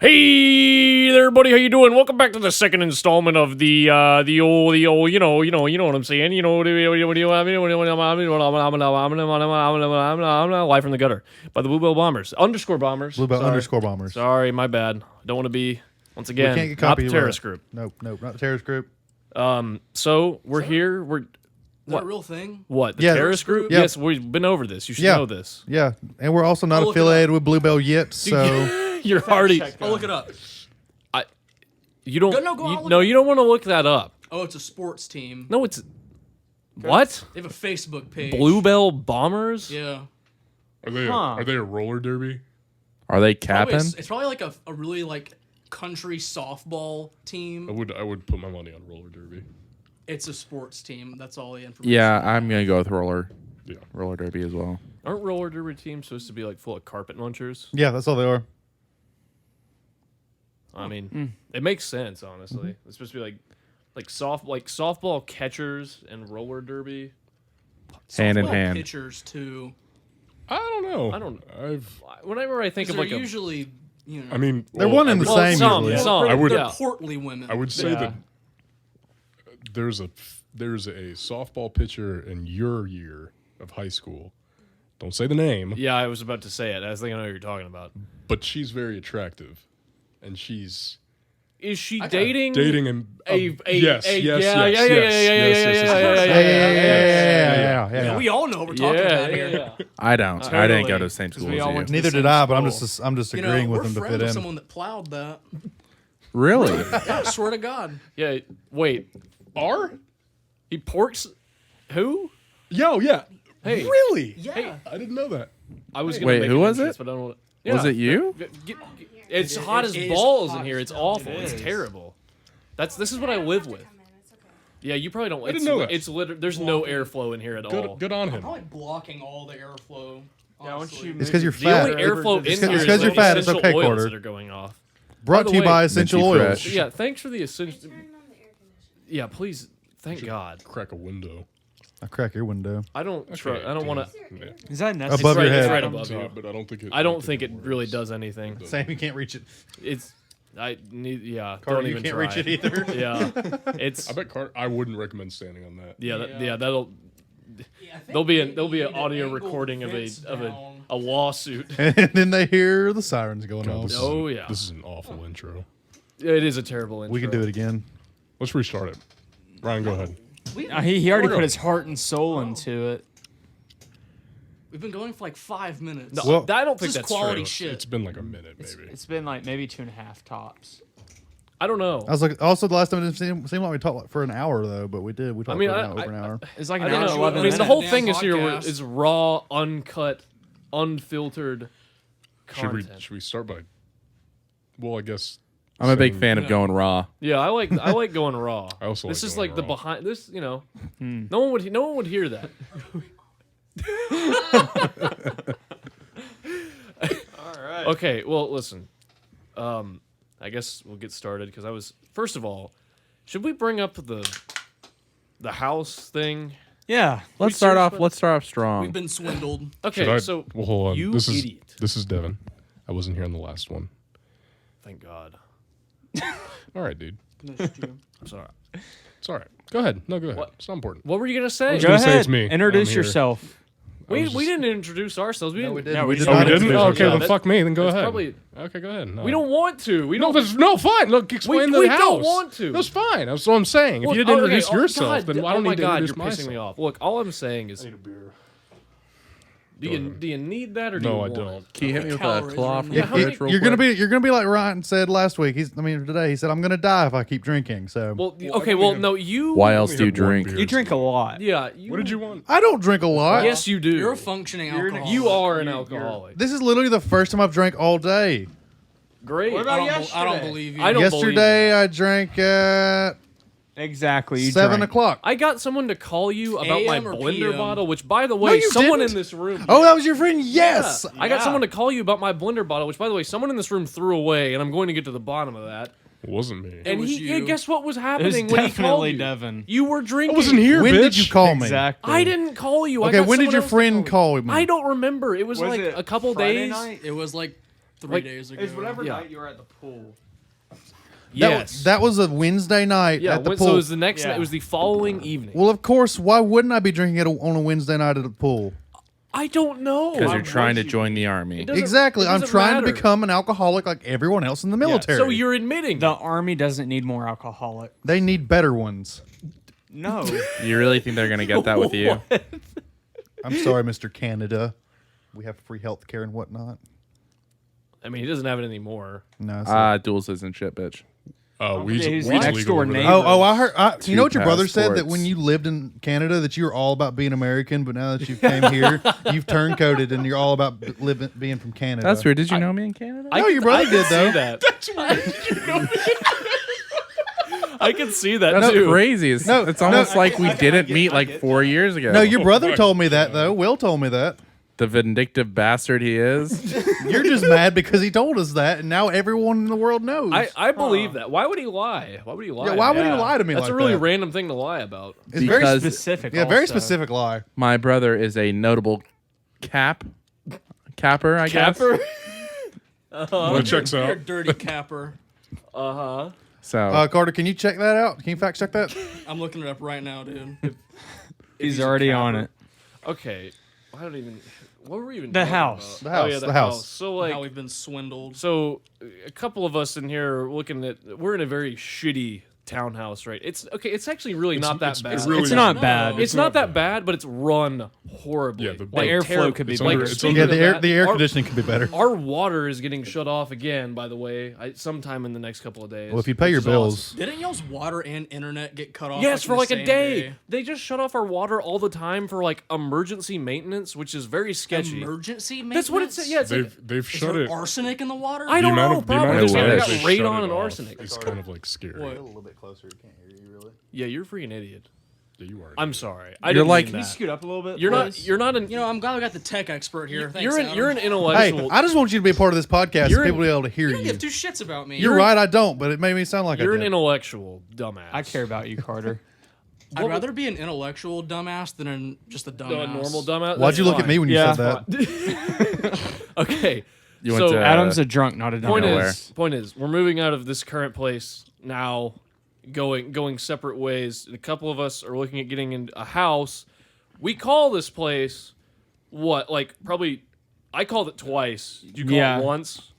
Hey there, buddy. How you doing? Welcome back to the second installment of the old, you know what I'm saying. Live from the gutter by the Bluebell Bombers, _Bombers. Bluebell Sorry. _Bombers. Sorry, my bad. Don't want to be once again We can't get not the copyright. terrorist group. Nope, not the terrorist group. So we're here. We're Is that a real thing? what? The Yeah. terrorist group? Yeah. Yes, we've been over this. You should Yeah. know this. Yeah, and we're also not I'll look it affiliated with Bluebell yet, so You're already. I'll look it up. You don't. Go- no, go on, look no, it you don't want to look that up. Oh, it's a sports team. No, it's what? They have a Facebook page. Bluebell Bombers? Yeah. Are they a roller derby? Are they Probably capping? it's probably like a really like country softball team. I would put my money on roller derby. It's a sports team. That's all the information. Yeah, I'm gonna go with roller derby as well. Aren't roller derby teams supposed to be like full of carpet munchers? yeah, that's all they are. I mean, it makes sense, honestly. It's supposed to be like softball catchers and roller derby. Hand in Softball hand. Pitchers too. I don't know. I don't- I've. Whenever I think of They're like a usually, I mean, They're one and the same some, usually. some, I would- They're yeah. portly women. I would say Yeah. that there's a softball pitcher in your year of high school. Don't say the name, Yeah, I was about to say it. I was thinking I know what you're talking about. but she's very attractive, and she's Is she dating? dating him. A yes, a, yes, yeah, yes, yeah, yeah, yes, yeah, yes, yeah, yes, yeah, yes, yeah, yes, yeah, yes. Yeah. Yeah, we all know what we're talking yeah, about yeah, here. yeah. I don't. I didn't go to the same school we as all you. went to Neither the did same I, but I'm school. just You know, agreeing with we're them to friends fit with in. someone that plowed that. Really? Yeah, I swear to God. Yeah, wait. R? He porks who? Yo, yeah. Hey. Really? Yeah. I didn't know that. I was gonna Wait, make who an was entrance, it? But I don't want Was it you? It's hot as it is balls hot in here. as It's hell. awful. It It's is. terrible. This is what I live with. Yeah, you probably don't. I didn't know that. It's literally there's no airflow in here at all. Good on I'm him. probably blocking all the airflow. Yeah, once honestly. you It's because you're The fat. only airflow in It's here is 'cause you're the fat. It's essential okay, oils Quarter. that are going off. Brought By to you the by way, Essential Minty Oils. Fresh. Yeah, thanks for the essential. Yeah, please. Thank God. Crack a window. I crack your window. I don't. I don't want to. Yeah. Is that necessary? Above your It's head. right above Yeah, you. but I don't think it. I don't think it works. really does anything. Same, you can't reach it. It's. I need. Yeah. Carter, don't you even can't try. reach it either. Yeah. It's. I bet I wouldn't recommend standing on that. Yeah. Yeah. That'll. Yeah, I think There'll be an maybe audio angle recording of vents a down. lawsuit. And then they hear the sirens going God, off. this is Oh, an- yeah. This is an awful intro. It is a terrible intro. We can do it again. Let's restart it. Ryan, go ahead. He already put his heart and soul into it. We've been going for like 5 minutes. No, Well- I don't think This is that's quality true. shit. It's been like a minute, maybe. It's been like maybe 2.5 tops. I don't know. I was like, also the last time it didn't seem like we talked for an hour though, but we did. We talked mean, for I- over an hour. It's like I an don't hour know. and 11 I mean, the minutes. whole Damn thing is here podcast. is raw, uncut, unfiltered Should we content. start by? Well, I guess I'm a big saying- fan of going raw. Yeah, I like going raw. I also This like is going like the raw. behind this. You know, no one would hear that. All right. Okay, well, listen. I guess we'll get started because first of all, should we bring up the house thing? Yeah. Let's start off. serious? Let's start off We've strong. been swindled. Okay, Should I- so well, hold on. you this idiot. Is Devin. I wasn't here on the last one. Thank God. All right, dude. I'm sorry. It's all right. Go ahead. No, go ahead. What? It's not important. What were you gonna say? was Go gonna say ahead. it's me. Introduce I'm here. yourself. We was we just- didn't introduce ourselves. We didn't. we didn't. Yeah, we we did didn't. not Oh, we didn't? introduce Okay, Yeah, then that- fuck me. Then go that's ahead. probably- Okay, go ahead. No. We don't want to. We No, don't. no, fine. Look, explain we the house. don't want to. That's fine. That's what I'm saying. Look, if you didn't okay, introduce oh, yourself, God, then I oh don't my need to God, introduce you're myself. pissing me off. Look, all I'm saying is, I need a beer. do you need that or do No, you I want don't. it? Can you hit me with a Calories claw are from in Yeah, the how many- fridge real You're quick? gonna be like Ryan said last week. Today he said I'm gonna die if I keep drinking. So Well, I okay. don't Well, even- no, you. Why else We do you had one drink? beer. You drink a lot. Yeah. What did you want? I don't drink a lot. Yes, you do. You're a functioning alcoholic. You are an alcoholic. This is literally the first time I've drank all day. Great. What I about don't, yesterday? I don't believe you. I don't Yesterday I drank at Exactly. You 7 drank. o'clock. I got someone to call you about my AM or blender PM? bottle, which, by the way, you someone didn't. in this room. Oh, that was your friend. Yes. Yeah. I got someone to call you about my blender bottle, which, by the way, someone in this room threw away, and I'm going to get to the bottom of that. It wasn't me. And was yeah, you. guess what was It was happening when he called definitely you? Devin. You were drinking. I wasn't here, When bitch. did you call me? Exactly. I didn't call you. I Okay, got when did someone your else to friend call me? I don't remember. It was, Was like it a couple Friday days. night? It was like 3 days ago. It's whatever Yeah. night you were at the pool. Yes. That was a Wednesday night yeah. at the when- pool. So it was the next. Yeah. It was the following evening. Well, of course. Why wouldn't I be drinking it on a Wednesday night at the pool? I don't know. Because Why you're trying to would you? join the army. It doesn't- Exactly. it I'm doesn't trying to matter. become an alcoholic like everyone else in the military. So you're admitting. The army doesn't need more alcoholic. They need better ones. No. You really think they're gonna get that with you? I'm sorry, Mr. Canada. We have free health care and whatnot. I mean, he doesn't have it anymore. No. Dual citizenship, bitch. Weed's He's legal next door over there. neighbor. Oh, I heard. You know what your brother said, that passports. when you lived in Canada, that you were all about being American, but now that you came here, you've turncoated and you're all about being from Canada. That's weird. Did you know me in Canada? No, your brother did though. That. That's I can see that That's too. crazy. It's, No, it's no, almost like we didn't meet like 4 years ago. No, your brother told me that though. Will told me that. The vindictive bastard he is. You're just mad because he told us that, and now everyone in the world knows. I believe that. Why would he lie? Why would he lie? Yeah, why would he Yeah. lie to me That's like a really that? random thing to lie about. It's very Because- Specific. yeah, very also. specific lie. My brother is a notable capper, I guess. Capper. That checks You're a out. dirty capper. So Carter, can you check that out? Can you fact check that? I'm looking it up right now, dude. He's already on it. Okay. I don't even. What were we even? The talking house. about? The house, Oh, yeah, the house. So How like, we've been swindled. so a couple of us in here are looking at. We're in a very shitty townhouse, right? It's okay. It's actually really not that bad. It's really It's not No. bad. It's not that bad, but it's run horribly. Yeah, the Like, airflow terrible. could be It's better. under- it's speaking Yeah, of that, the air our- conditioning could be better. Our water is getting shut off again, by the way, sometime in the next couple of days. Well, if you pay your which is bills, awesome. Didn't y'all's water and internet get cut off? Yes, in for the like a same day. They just shut off our water all the time for like emergency maintenance, which is very sketchy. Emergency maintenance. That's what it said. Yeah, it's like, They've Is shut there it. arsenic in the water? I don't know. the Probably amount just of I got wish. times they radon shut and it off arsenic. is kind of like scary. What? a little bit closer. Can't hear you really. Yeah, you're a freaking idiot. Yeah, you are. I'm sorry. I You're didn't like- mean Can you that. scoot up a little bit? You're not. please? You're not an. You know, I'm glad we got the tech expert here. Thanks, You're an. Adam. You're an Hey, intellectual. I just want you to be a part of this podcast You're so people an- be able to hear You don't you. give two shits about me. You're right, I don't, but it made me sound like You're I an did. intellectual dumbass. I care about you, Carter. I'd rather be an intellectual dumbass than just a A dumbass. normal dumbass. Why'd you That's look at me when you Yeah. said that? Okay. you so went to Adam's a drunk, not a point dumbass. point is, we're moving out of this current place now, going separate ways. And a couple of us are looking at getting in a house. We call this place what? Like probably, I called it twice. Did you call Yeah. it once?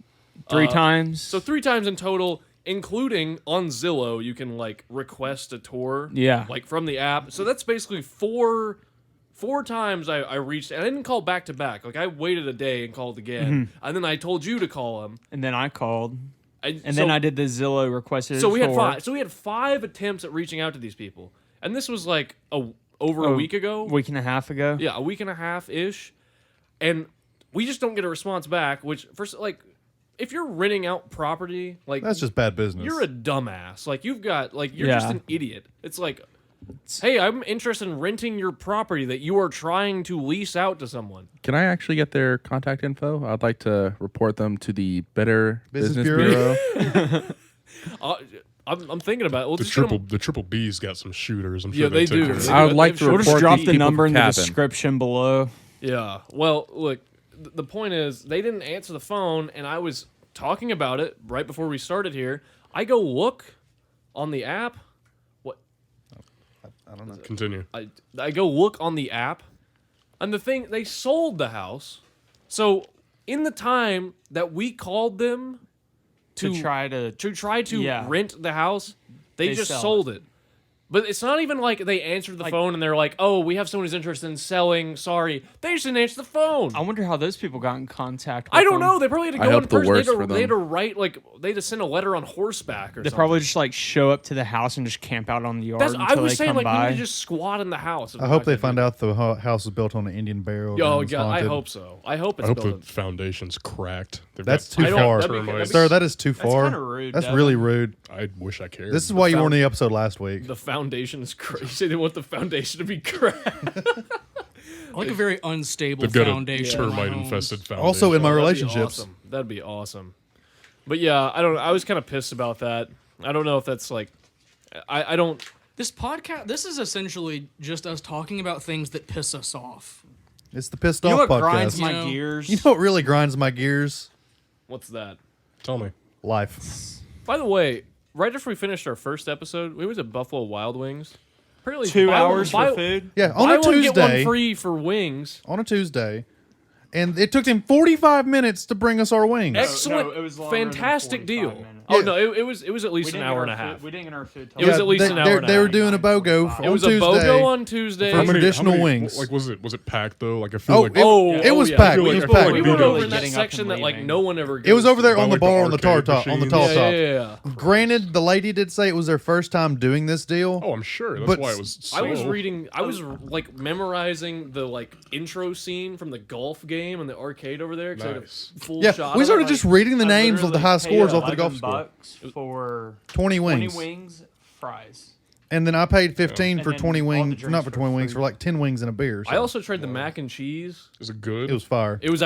3 times. So 3 times in total, including on Zillow, you can like request a tour. Yeah. Like from the app. So that's basically four times I reached, and I didn't call back to back. Like I waited a day and called again, and then I told you to call him. and then I called. And And then I did the Zillow requested. So we had tour. 5. So we had 5 attempts at reaching out to these people, and this was like over a week ago. Week and a half ago. Yeah, a week and a half ish, and we just don't get a response back. Which first, like, if you're renting out property, like That's just bad business. you're a dumbass. Like you've got like you're just Yeah. an idiot. It's like, hey, I'm interested in renting your property that you are trying to lease out to someone. Can I actually get their contact info? I'd like to report them to the Better Business Business, Bureau. Bureau. I'm thinking about it. We'll The just get 'em- triple B's got some shooters. I'm sure Yeah, they take do. care of it. I would like to We'll We'll report just drop these the people number in the capping. description below. Yeah. Well, look, the point is they didn't answer the phone, and I was talking about it right before we started here. I go look on the app. What? Continue. I go look on the app, and the thing, they sold the house. So in the time that we called them To try to Yeah. rent the house, they They just sell sold it. But it's not even like they answered the phone and they're like, "Oh, we have someone who's interested in selling." Sorry, they just didn't answer the phone. I wonder how those people got in contact with I don't them. know. They probably had to I go hope in the person. worst They for had to them. write they had to send a letter on horseback or They something. probably just like show up to the house and just camp out on the yard That's, until I they was saying come like by. we need to just squat in the house. I hope they find out the house is built on an Indian burial. Yo, and it's God, I haunted. hope so. I hope I it's hope built. the foundation's cracked. They've That's got too don't- far. that'd be- termites. Sir, that is too far. kinda rude, That's Devin. really rude. I wish I cared. This is why you found- weren't in the episode last week. The foundation is crazy. They want the foundation to be cracked. I like a very unstable They've got a foundation. in my termite homes. infested foundation. Also, in my That'd be relationships, awesome. That'd be awesome. But yeah, I don't. I was kind of pissed about that. I don't know if that's like. I don't. This podcast, this is essentially just us talking about things that piss us off. it's the pissed You know off what grinds podcast. my You know- gears? You know what really grinds my gears? What's that? Tell me. Life. By the way, right after we finished our first episode, we was at Buffalo Wild Wings. Apparently, 2 hours for food. Yeah, Buy on a one, get one Tuesday. free for wings. On a Tuesday. And it took him 45 minutes to bring us our wings. Excellent, it was longer than fantastic 45 deal. minutes. Oh Yeah. no, it was at least an hour and a half. We didn't get our food. It was at least an hour and a They half. were doing a BOGO It on was Tuesday. a BOGO on Tuesday. For traditional many- wings. Like was it packed though? Like I feel Oh, like it was yeah. packed. I feel It like- was I feel packed. like We we went did, over like, in that getting up section and that like leaving. no one ever goes It was over there By, on the like, the bar on the tar arcade top, on the machines. tall Yeah, top. yeah. Granted, the lady did say it was their first time doing this deal. Oh, I'm sure. That's But why it was. So, I was reading. I was like memorizing the like intro scene from the golf game in the arcade over there. 'Cause I had a Nice. full Yeah, shot we of started it, just like, reading the I names of the high literally scores paid off the golf score. $11 for 20 wings. 20 wings, fries. And then I paid 15 And for then 20 all the wings, drinks not for were 20 wings, free. for like 10 wings and a beer. So I also tried the mac and cheese. Is it good? it was fire. It was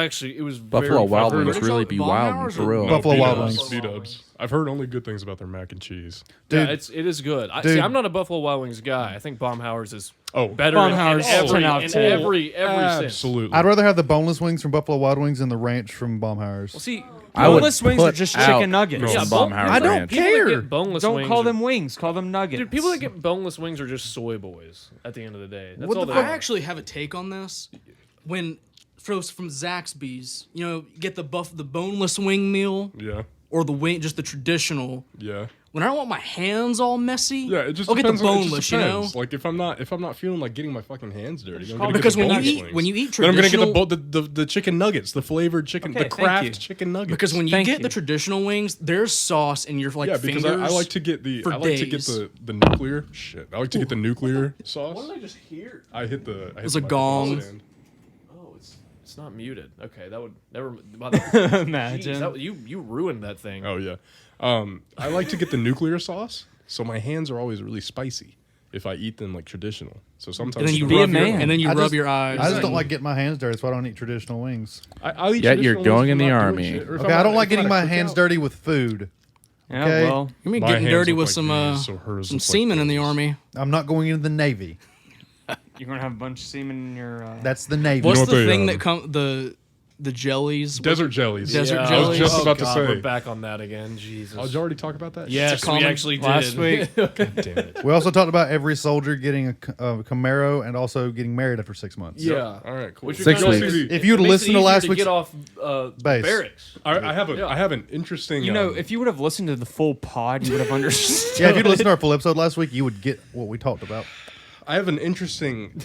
Buffalo very Wild fucking Wings good. really be Bomb wild hours for or- real. No, Buffalo Wild B-dubs, Wings. B-dubs. I've heard only good things about their mac and cheese. Yeah, Dude. it is good. Dude. See, I'm not a Buffalo Wild Wings guy. I think Baumhauer's is Oh, better Baumhauer's in every 10 out of in 10. every sense. absolutely. I'd rather have the boneless wings from Buffalo Wild Wings than the ranch from Baumhauer's. Well, see, I would Boneless wings are put just out chicken nuggets. some Yeah, Baumhauer's I don't ranch. people that care. get boneless Don't wings call are- them wings. Call them nuggets. Dude, people that get boneless wings are just soy boys at the end of the day. That's What all the they I are. actually have a take on this. When from Zaxby's, you know, get the boneless wing meal Yeah, or the wing, just the traditional. yeah, When I don't want my hands all messy, yeah. It just I'll get the depends on- it just boneless. You know, depends. Like if I'm not feeling like getting my fucking hands dirty, I'm gonna because get the when you boneless eat wings. when you eat then I'm gonna get traditional, the chicken nuggets, the flavored chicken, Okay, the thank Kraft you. chicken nuggets. because when you Thank get you. the traditional wings, there's sauce in your like yeah, because fingers. I like to get for I like to get days. the nuclear shit. I like to get the nuclear sauce. What did I just hear? I hit the. I hit was the a gong. microphone stand. Oh, it's not muted. Okay, that would never. By the, Imagine. Jeez, you ruined that thing. Oh yeah, I like to get the nuclear sauce, so my hands are always really spicy if I eat them like traditional. So sometimes and then you Be a rub your, man. and then you I rub just- your eyes. I just don't like getting my hands dirty, so I don't eat traditional wings. I'll eat Yet you're traditional going wings in if the I'm not army. doing shit, or if Okay, I'm I don't not- like if I'm getting at my a hands cookout. dirty with food. Yeah, Okay. well, You mean My getting hands dirty look with like some these, so hers some looks like semen in the those. army? I'm not going into the Navy. you're gonna have a bunch of semen in your. That's the Navy. What's know what the they, thing um, that come the jellies? Desert jellies. Desert I was jellies? just Oh, about God, to we're say. back on that again. Jesus. Oh, did you already talk about that? Yes, we common- actually did. last week. God damn it. We also talked about every soldier getting a Camaro and also getting married after 6 months. Yeah. All right. Cool. Which Six kind of weeks. makes- If you would it makes listen it to easier last to week's get off base. barracks. I have a Yeah. I have an interesting. You know, if you would have listened to the full pod, you would have understood. Yeah, if you'd listened to our full episode last week, you would get what we talked about. I have an interesting.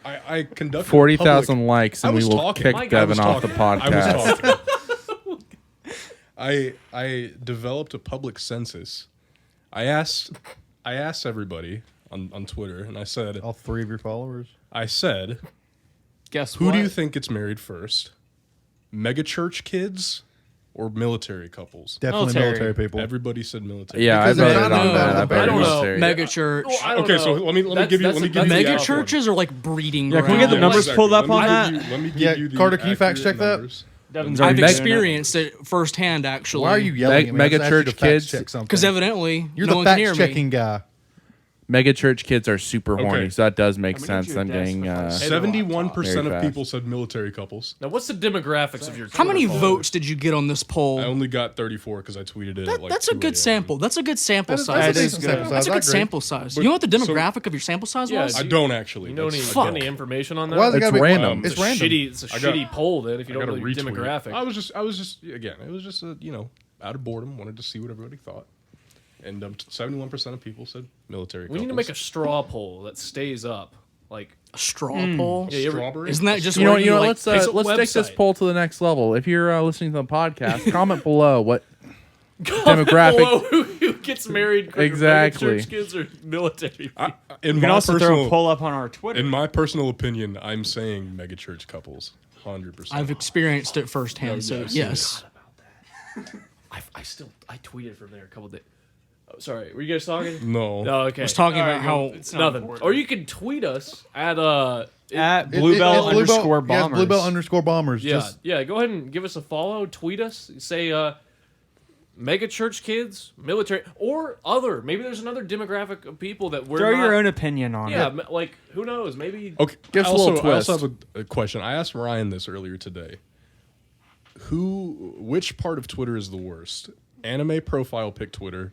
I conducted 40,000 likes, I and we was will talking. kick Mike, Devin off the I was podcast. talking. I developed a public census. I asked everybody on Twitter, and I said, All 3 of your followers. Guess who what? do you think gets married first? Mega church kids or military couples? Definitely Military. military people. Everybody said military. Yeah, I Because if voted I on know- that. I I voted don't know. military. Mega church. Well, I don't Okay, so know. let me That's- give you that's let me a- give you that's the Mega outline. churches are like breeding Yeah, grounds. can we get the numbers pulled up on Let that? me give Yeah, you the Carter, can you fact accurate check that? numbers. Devin's I've already doing it. experienced it firsthand, actually. Why are you yelling at me? I Mega just asked you to church fact kids- check something. Because evidently, You're no the one can hear fact me. checking guy. Mega church kids are super Okay. horny, so that does make I'm sense. gonna get you a Them desk getting. with like- 71% Very of fast. people said military couples. Now, what's the demographics of your? How many Twitter followers? votes did you get on this poll? I only got 34 because I tweeted it at like That's a 2 good a.m. sample. That's a good sample That's size. a That is decent good. sample That's size. a I good agree. sample size. But- You know what the so- demographic of your sample size Yeah, was? I don't actually. You don't That's- need I Fuck. any information on that. Why is it It's gotta be random. It's a random. shitty. It's a I got- shitty poll. Then if you I don't got know a your retweet. demographic. I was just again. It was just out of boredom. Wanted to see what everybody thought, and 71% of people said military. we need to make a straw poll that stays up. Like, A straw poll? yeah, you ever- strawberry. Isn't that just You know, where you know. like, Let's it's a take this website. poll to the next level. If you're listening to the podcast, comment below what demographic. Below who gets married quicker, Exactly. church kids or military? In You can my also throw a personal, poll up on our Twitter. in my personal opinion, I'm saying megachurch couples, 100%. I've experienced it firsthand, so yeah, yes. I tweeted from there a couple days. Oh, sorry, were you guys talking? no. No, okay. I was talking All about how it's not nothing. important. Or you can tweet us at At It- Bluebell it's underscore yeah, it's bombers. Bluebell underscore bombers. yeah, Just, yeah. Go ahead and give us a follow. Tweet us. Say mega church kids, military, or other. Maybe there's another demographic of people that we're Throw not, your own opinion on Yeah, it. like who knows? Maybe Okay. Give us a also, little I also twist. have a question. I asked Ryan this earlier today. which part of Twitter is the worst? Anime profile pic Twitter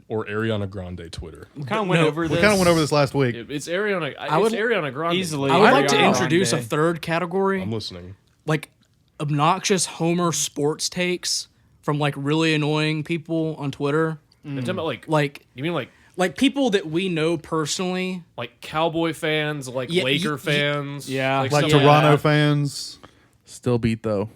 or Ariana Grande Twitter? We kind of went over We this. kind of went over this last week. It's Ariana. would It's Ariana Grande. easily- I would like to Ariana introduce a Grande. third category, I'm listening. like obnoxious Homer sports takes from like really annoying people on Twitter. You're talking about Like you mean like people that we know personally. like Cowboy fans, like Yeah, Laker fans. yeah. Like stuff Toronto that. fans. Still beat though.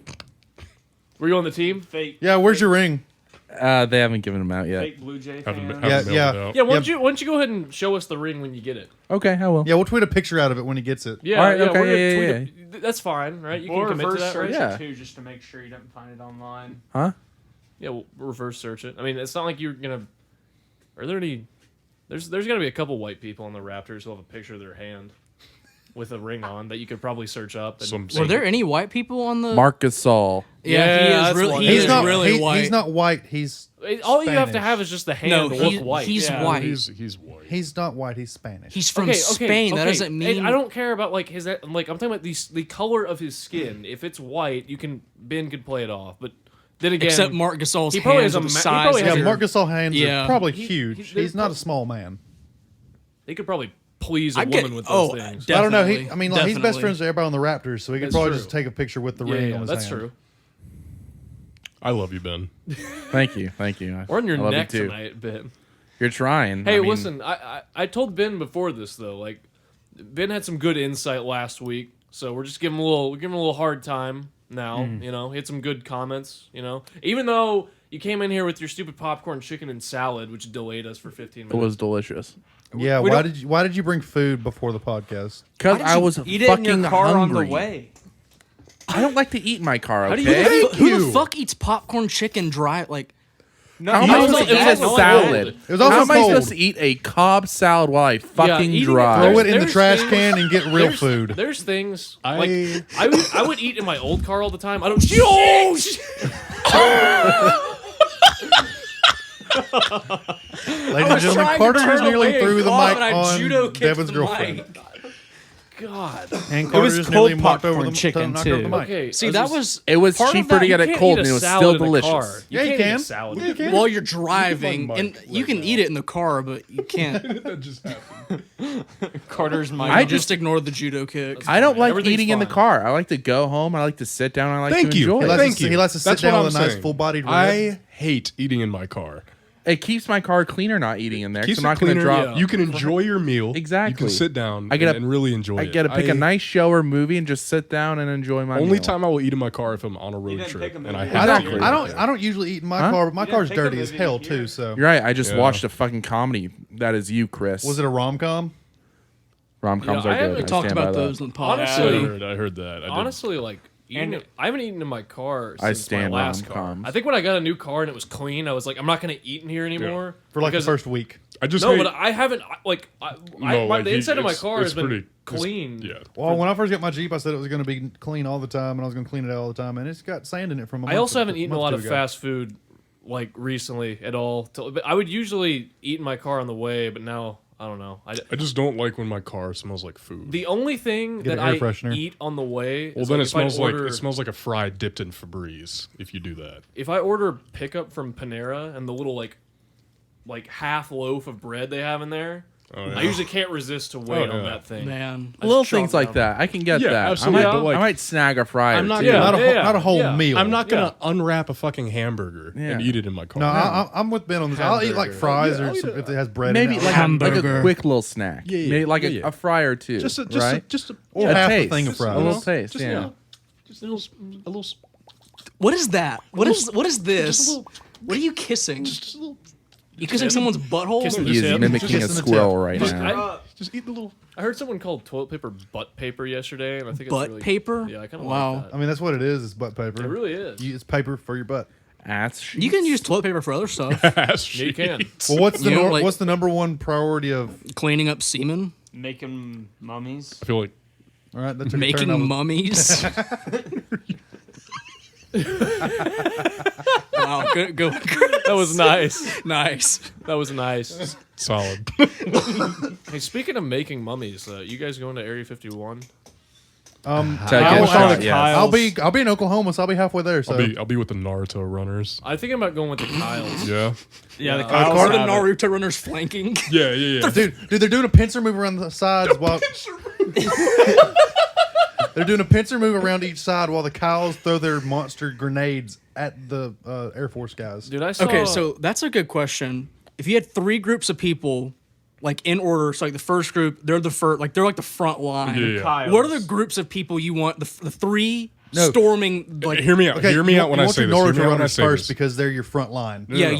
Were you on the team? Fake, Yeah, where's your ring? They haven't given them out yet. fake Blue Jay Haven't, fan. haven't Yeah, mailed it out. Yeah. Why don't you go ahead and show us the ring when you get it? Okay, I will. Yeah, we'll tweet a picture out of it when he gets it. Yeah. All right, yeah. okay, We're gonna yeah, tweet it. That's fine, right? You Or can commit to reverse that, right? search Yeah. it too, just to make sure you don't find it online. Huh? Yeah, we'll reverse search it. I mean, it's not like you're gonna. Are there any? There's gonna be a couple white people on the Raptors who have a picture of their hand with a ring on that you could probably search up. And Were there any white people on the? Marc Gasol. Yeah, Yeah, he that's is really. one. He He's is not really white. He's not white. He's all you have to Spanish. have is just the hand No, to he- look white. he's Yeah. white. He's white. He's not white. He's Spanish. He's from Spain. That doesn't mean. I don't care about like his. Like I'm talking about the color of his skin. If it's white, Ben could play it off. But then again, Except Marc Gasol's he probably hands has a are the he size. probably of has yeah, a- your- Marc Gasol hands Yeah. are probably He- huge. they're He's not a small man. they could probably please a I'd get- woman with those oh, things. I don't know. Definitely, I mean, like he's best definitely. friends with everybody on the Raptors, so he could That's probably true. just take a picture with the ring on his that's hand. true. I love you, Ben. Thank you. I Or on your love you neck too. tonight, Ben. You're trying. Hey, I mean, listen, I told Ben before this though. Like, Ben had some good insight last week, so we're just giving him a little hard time now. You know, he had some good comments. You know, even though you came in here with your stupid popcorn chicken and salad, which delayed us for 15 minutes. It was delicious. Yeah. We Why did you bring food before the podcast? Because Why did I you was eat it fucking in your car hungry. on the way. I don't like to eat in my car. How do Okay. you- Who the fuck eats popcorn chicken dry? Like, No, How you am I don't supposed do to eat that. a No one salad? wanted it. It was also How am I cold. supposed to eat a Cobb salad while I fucking eating it drive? Throw it in the There's trash things- can and get real There's- food. There's things I- like I would eat in my old car all the time. I don't. Oh, Ladies and gentlemen, Carter is nearly through the mic on Devin's the girlfriend. mic. God. And Carter was just cold nearly knocked over popcorn the chicken, knocked over the too. mic. Okay. See, I that just- was It was part of cheaper that, to you get it can't cold eat and a it was salad still in a delicious. car. Yeah, you can't eat a can. salad. You can. while you're driving, mic and right you can now. eat it in the car, but you can't. That just happened. Carter's my. I I just ignored the judo kick. I don't fine. like Everything's eating in the fine. car. I like to go home. I like to sit down. I like Thank to you. enjoy He it. likes, Thank to, you. he likes to sit That's down what with a I'm nice saying. full-bodied rib. I hate eating in my car. It keeps my car cleaner not eating in there. 'Cause Keeps I'm it not going to cleaner. drop. You can enjoy your meal. Exactly. You can sit down I get and really enjoy I it. get to pick a nice show or movie and just sit down and enjoy my Only meal. time I will eat in my car if I'm on a road didn't trip pick a and I movie. have Exactly. to. I don't usually eat in my Huh? car, but my You didn't car's pick a dirty as movie hell here. too. So You're right. I just Yeah. watched a fucking comedy. That is you, Chris. was it a rom-com? Rom-coms Yeah, I are good. haven't I Talked stand about by that. those in the pod. Honestly, I heard that. I did. honestly, like And- I haven't eaten in my car I since stand my last car. rom-coms. I think when I got a new car and it was clean, I was like, I'm not gonna eat in here anymore For like the because- first week. I just No, hate, but I haven't. The inside of my car has been clean. Yeah. Well, when I first got my Jeep, I said it was going to be clean all the time, and I was going to clean it all the time, and it's got sand in it from. I also haven't eaten a lot of fast food like recently at all. But I would usually eat in my car on the way, but now I don't know. I just don't like when my car smells like food. The only thing Get that an air I freshener. eat on the way, Well, is then like it if I smells like a fry dipped in Febreze. If you do that, If I order pickup from Panera and the little like half loaf of bread they have in there, Oh, yeah. I usually can't resist to wait on yeah. that thing. Man, I Little just things chomp like down. that. I can get Yeah, that. absolutely, I might, but, like, I might snag a fryer. I'm not too. gonna- not a Yeah, not a whole yeah. meal. I'm not gonna unwrap a fucking hamburger and Yeah. eat it in my car. No, I'm with Ben on this. I'll eat like Hamburger. fries Yeah, or I'll eat some, it. if it has bread. Maybe in it. like Hamburger. a quick little snack. Yeah, yeah, Maybe like yeah, yeah. a fryer or two. just a right? or a half taste. the thing of fries. A little taste. just, yeah. you know, just a little, what is that? What is this? What are you kissing? just a little. You kissing someone's butthole? Kissing He is Tip. mimicking a Just in the squirrel tip. right now. Just eat the little. I heard someone called toilet paper butt paper yesterday, and I think Butt it's really, paper? Yeah, I kind of Wow. like that. I mean, that's what it is. It's butt paper. It really is. It's paper for your butt. Ass You can use toilet paper for other stuff. Ass Yeah, you can. cheeks. Well, what's the You know, like- what's the number one priority of? Cleaning up semen, Making mummies. I feel like All right, that took a turn. making I was- mummies. Wow, go. That was nice. Nice. That was nice. solid. Hey, speaking of making mummies, you guys going to Area 51? To I'll- get a I'll- shot, yes. I'll be in Oklahoma, so I'll be halfway there. So I'll be with the Naruto runners. I think I'm about going with the Kyles. Yeah. Yeah, the Are Kyles the have it. Naruto runners flanking? Yeah, yeah, yeah. dude, they're doing a pincer move around the sides while they're doing a pincer move around each side while the Kyles throw their monster grenades at the Air Force guys. Dude, I saw. Okay, so that's a good question. If you had 3 groups of people, like in order, so like the first group, they're the first, like they're like the front line. Yeah, yeah. Kyles. What are the groups of people you want? The 3 No. storming, like Hear me out. Okay, Hear me you out when you I want say your this. Hear Naruto me out when I runners say first this. because they're your front line. yeah, No.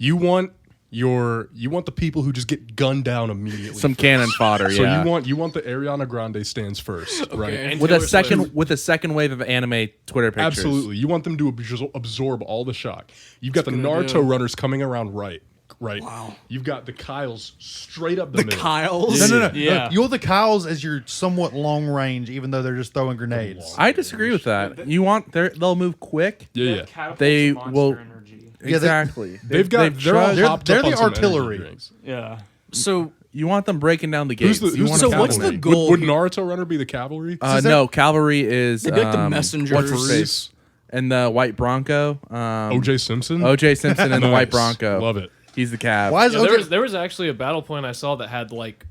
You want the people who just get gunned down immediately. Some first. cannon fodder. So Yeah. you want the Ariana Grande stands first, right? And with a Taylor second wave of anime Twitter pictures. Absolutely. You want them to absorb all the shock. You've got the Naruto runners coming around right. Wow. You've got the Kyles straight up the middle. Kyles. No. Yeah. You're the Kyles as your somewhat long range, even though they're just throwing grenades. I disagree with that. You want they'll move quick. Yeah, yeah. Catapults They of monster will- energy. Yeah, they- Exactly. They're all they're- hopped they're up the on some energy artillery. drinks. Yeah. So You want them breaking down the gates. Who's the, You who's want the So them what's the cavalry? goal Would here? Naruto runner be the cavalry? No, cavalry is They'd be like the messengers. What's his face? And the white Bronco. O.J. Simpson. O.J. Simpson and the white Nice. Bronco. Love it. He's the cav. Why is Yeah, OJ? there was actually a battle point I saw that had like